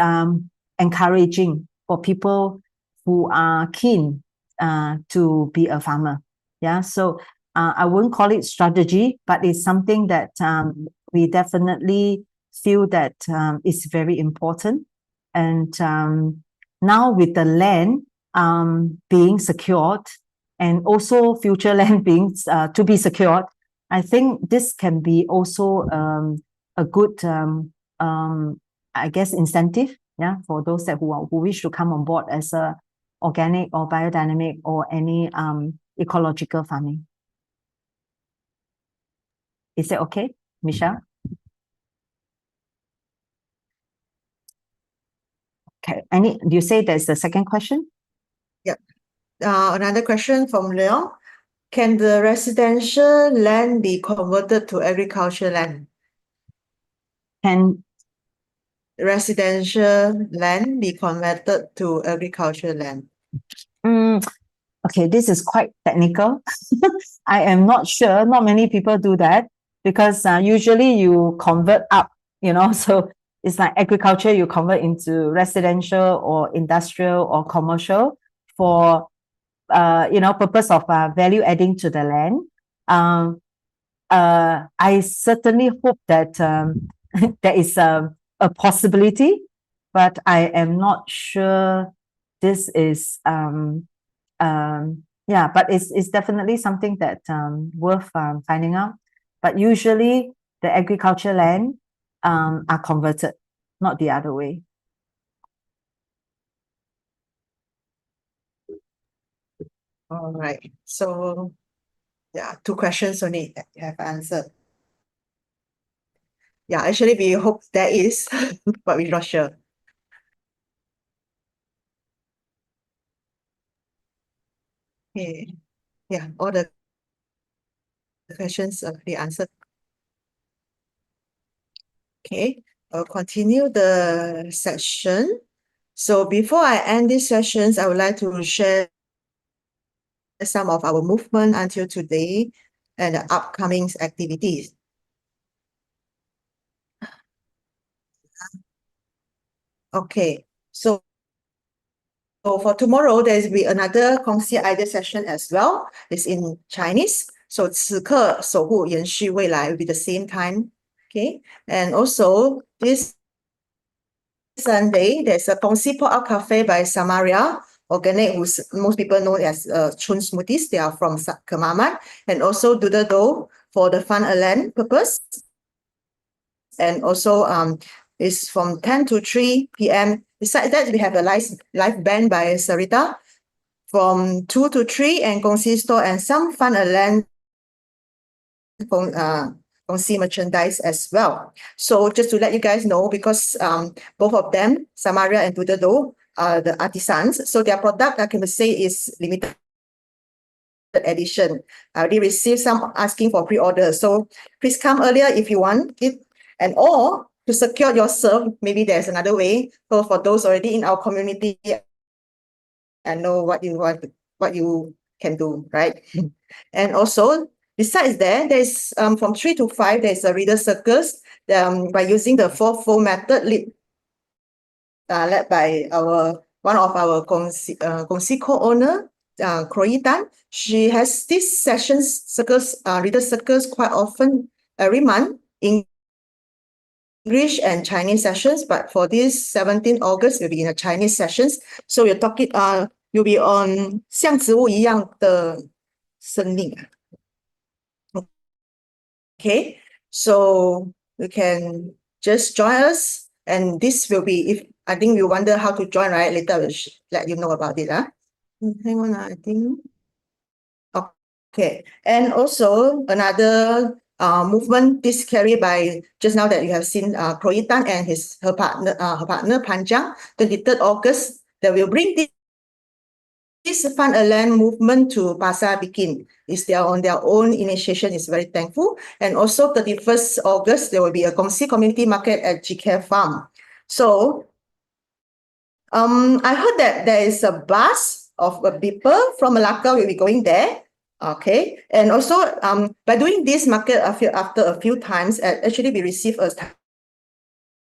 encouraging for people who are keen to be a farmer. Yeah, so I won't call it strategy, but it's something that we definitely feel that is very important. And now with the land being secured and also future land being to be secured, I think this can be also a good, I guess, incentive, for those that who wish to come on board as a organic or biodynamic or any ecological farming. Is that okay, Michelle? Okay. Do you say there's a second question? Yep. Another question from Leon. Can the residential land be converted to agricultural land? Can Residential land be converted to agricultural land? okay, this is quite technical. I am not sure. Not many people do that because usually you convert up, so it's like agriculture, you convert into residential or industrial or commercial for, purpose of value adding to the land. I certainly hope that there is a possibility, but I am not sure this is yeah, but it's definitely something that worth finding out. But usually the agriculture land are converted, not the other way. All right. So yeah, two questions only that you have answered. Yeah, actually we hope there is, but we're not sure. Okay. Yeah, all the questions are already answered. Okay, I'll continue the session. So before I end these sessions, I would like to share some of our movement until today and the upcoming activities. Okay, so for tomorrow, there will be another Kongsi idea session as well. It's in Chinese. So 此刻守护延续未来 will be the same time. Okay, and also this Sunday, there's a Kongsi Pop-Up Cafe by Samaria Organic, who most people know as Chun Smoothies. They are from Kemaman, and also Doodle Dough for the Fund a Land purpose. And also it's from 10 to 3 p.m. Besides that, we have a live band by Sarita from 2 to 3 and Kongsi store and some Fund a Land Kongsi merchandise as well. So just to let you guys know, because both of them, Samaria and Doodle Dough, are the artisans, so their product, I can say, is limited edition. I already received some asking for pre-order. So please come earlier if you want it. And or to secure yourself, maybe there's another way. So for those already in our community and know what you want, what you can do, right? And also, besides that, there's from 3 to 5, there's a reader circus by using the 4-4 method led by one of our Kongsi co-owner, Callie Tai. She has these sessions, reader circles quite often every month in English and Chinese sessions, but for this 17 August, we'll be in a Chinese sessions. So we're talking, you'll be on 像植物一样的生命. Okay, so you can just join us, and this will be, if I think you wonder how to join, right? Later I will let you know about it. Hang on, I think. Okay, and also another movement this carried by just now that you have seen Callie Tai and her partner Panjang, 23rd August, that will bring this Fun a Land movement to Pasar Bikin. Is they are on their own initiation, is very thankful. And also 31st August, there will be a Kongsi community market at GK Farm. So I heard that there is a bus of people from Malacca will be going there. Okay, and also by doing this market after a few times, actually we receive a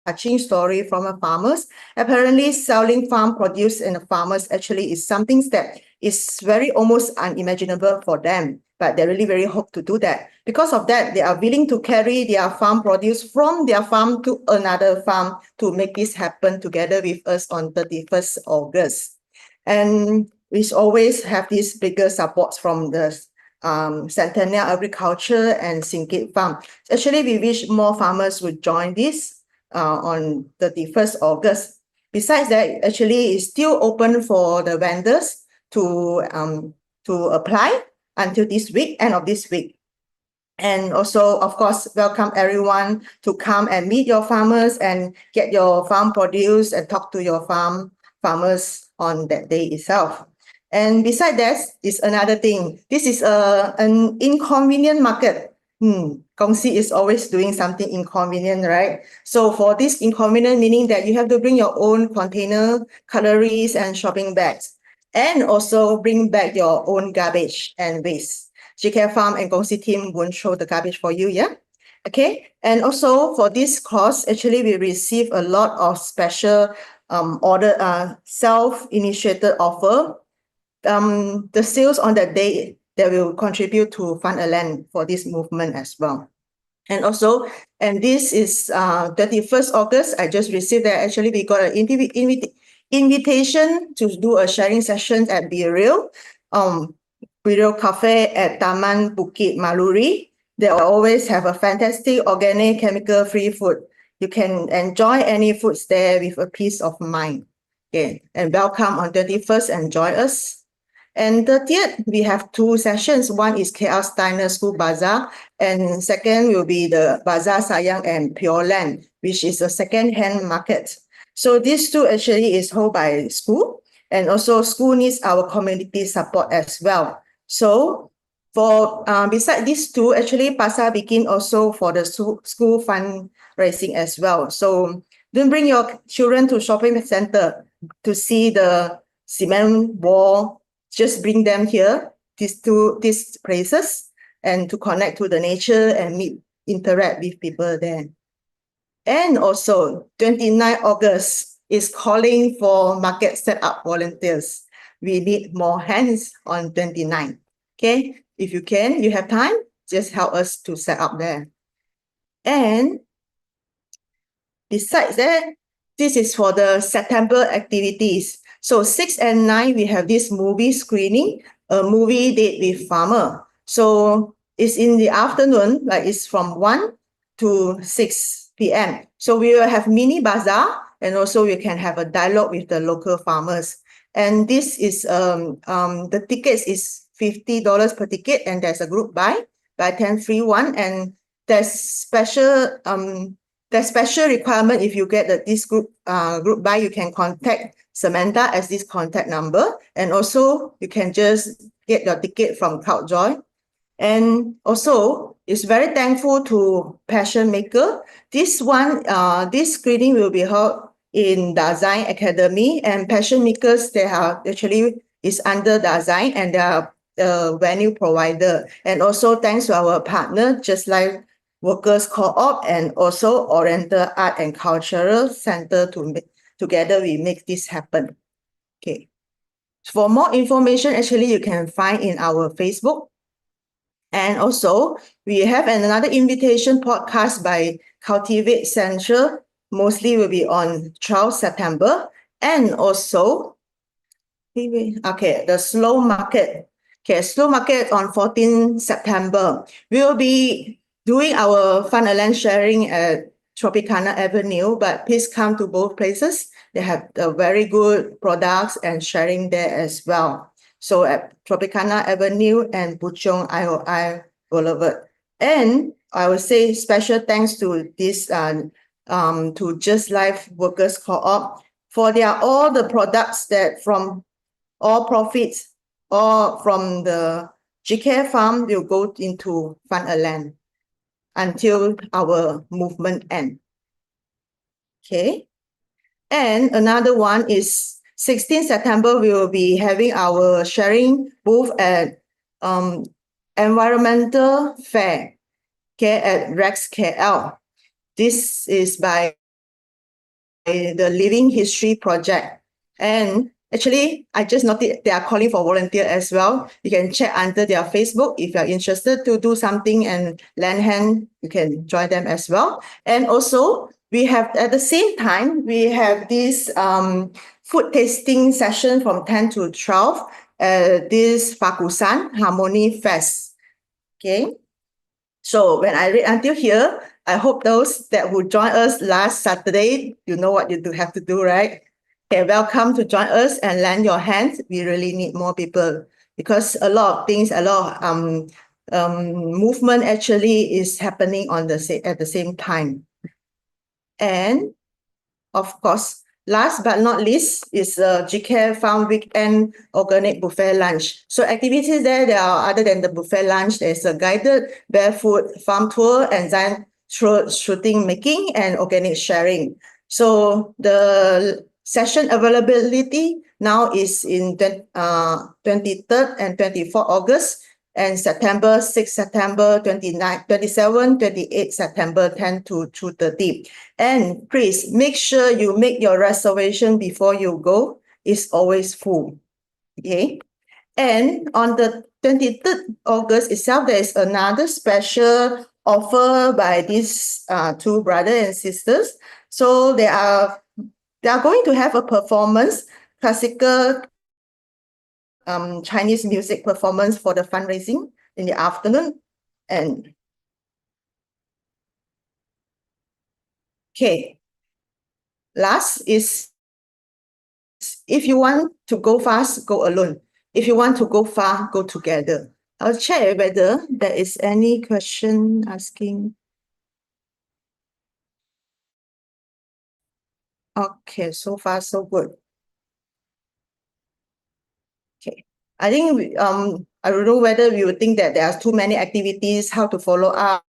touching story from a farmers. Apparently, selling farm produce in the farmers actually is something that is very almost unimaginable for them. But they really very hope to do that. Because of that, they are willing to carry their farm produce from their farm to another farm to make this happen together with us on 31st August. And we always have these bigger supports from the Centennial Agriculture and Singate Farm. Actually, we wish more farmers would join this on 31st August. Besides that, actually, it's still open for the vendors to apply until this week, end of this week. And also, of course, welcome everyone to come and meet your farmers and get your farm produce and talk to your farmers on that day itself. And beside that is another thing. This is an inconvenient market. Kongsi is always doing something inconvenient, right? So for this inconvenient, meaning that you have to bring your own container, cutleries, and shopping bags, and also bring back your own garbage and waste. GK Farm and Kongsi team won't throw the garbage for you, yeah? Okay, and also for this course, actually we receive a lot of special self-initiated offer. The sales on that day that will contribute to Fun a Land for this movement as well. And also, and this is 31st August, I just received that actually we got an invitation to do a sharing session at Biril Cafe at Taman Bukit Maluri. They always have a fantastic organic chemical-free food. You can enjoy any foods there with a peace of mind. Okay, and welcome on 31st and join us. And 30th, we have 2 sessions. One is KL Steiner School Bazaar, and second will be the Bazaar Sayang and Pure Land, which is a second-hand market. So these 2 actually is held by school, and also school needs our community support as well. So for beside these 2, actually Pasar Bikin also for the school fundraising as well. So don't bring your children to shopping center to see the cement wall. Just bring them here, these places, and to connect to the nature and interact with people there. And also, 29 August is calling for market setup volunteers. We need more hands on 29. Okay, if you can, you have time, just help us to set up there. And besides that, this is for the September activities. So 6 and 9, we have this movie screening, a movie date with farmer. So it's in the afternoon, like it's from 1 to 6 p.m. So we will have mini bazaar, and also we can have a dialogue with the local farmers. And this is the tickets is $50 per ticket, and there's a group buy 10 free 1, and there's special there's special requirement. If you get this group buy, you can contact Samantha as this contact number, and also you can just get your ticket from CrowdJoy. And also, it's very thankful to Passion Maker. This screening will be held in Design Academy, and Passion Makers, they are actually is under Design, and they are the venue provider. And also thanks to our partner, Just Like Workers Co-op, and also Oriental Art and Cultural Center together we make this happen. Okay. For more information, actually you can find in our Facebook. And also, we have another invitation podcast by Cultivate Central, mostly will be on 12 September. And also, the Slow Market. Okay, Slow Market on 14 September. We will be doing our Fun and Land sharing at Tropicana Avenue, but please come to both places. They have very good products and sharing there as well. So at Tropicana Avenue and Puchong IOI Boulevard. And I would say special thanks to this to Just Life Workers Co-op for all the products that from all profits or from the GK farm will go into Fun and Land until our movement end. Okay. And another one is 16 September, we will be having our sharing booth at Environmental Fair, okay, at Rex KL. This is by the Living History Project. And actually, I just noticed they are calling for volunteer as well. You can check under their Facebook. If you're interested to do something and lend hand, you can join them as well. And also, we have, at the same time, we have this food tasting session from 10 to 12, this Fakusan Harmony Fest. Okay. So when I read until here, I hope those that who joined us last Saturday, you know what you have to do, right? Okay, welcome to join us and lend your hand. We really need more people because a lot of things, a lot of movement actually is happening at the same time. And of course, last but not least is GK Farm Weekend Organic Buffet Lunch. So activities there are, other than the buffet lunch, there's a guided barefoot farm tour and then shooting making and organic sharing. So the session availability now is in 23rd and 24th August, and September 6, September 29, 27, 28 September 10 to 2:30. And please make sure you make your reservation before you go. It's always full. Okay. And on the 23rd August itself, there is another special offer by these two brothers and sisters. So they are going to have a performance, classical Chinese music performance for the fundraising in the afternoon. And okay, last is, if you want to go fast, go alone. If you want to go far, go together. I'll check whether there is any question asking. Okay, so far so good. Okay, I think I don't know whether we would think that there are too many activities, how to follow up,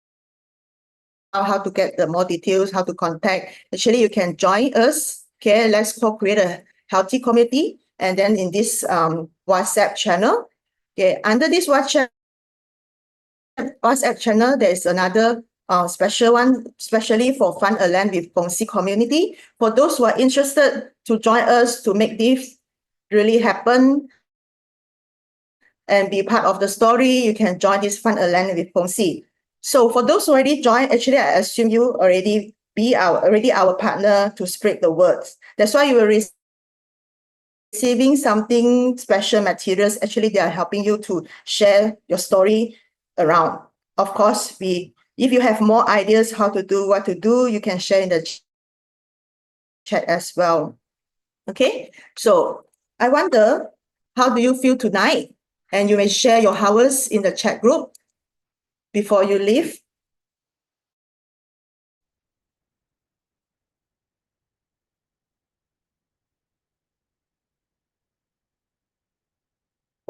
how to get the more details, how to contact. Actually, you can join us. Okay, let's co-create a healthy community. And then in this WhatsApp channel, okay, under this WhatsApp channel, there is another special one, especially for Fun and Land with Kongsi community. For those who are interested to join us to make this really happen and be part of the story, you can join this Fun and Land with Kongsi. So for those who already joined, actually, I assume you already our partner to spread the word. That's why you will receiving something special materials. Actually, they are helping you to share your story around. Of course, if you have more ideas how to do, what to do, you can share in the chat as well. Okay, so I wonder, how do you feel tonight? And you may share your hours in the chat group before you leave.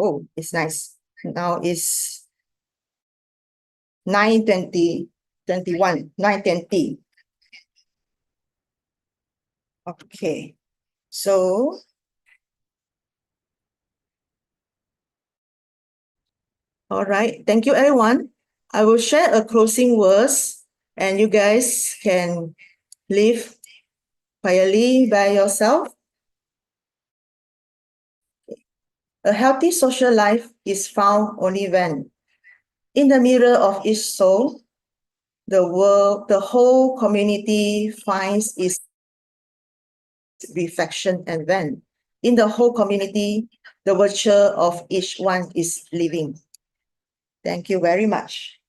Oh, it's nice. Now it's 9:20, 21, 9:20. Okay, so all right, thank you everyone. I will share a closing words and you guys can live quietly by yourself. A healthy social life is found only when, in the mirror of each soul, the whole community finds its reflection, and when, in the whole community, the virtue of each one is living. Thank you very much.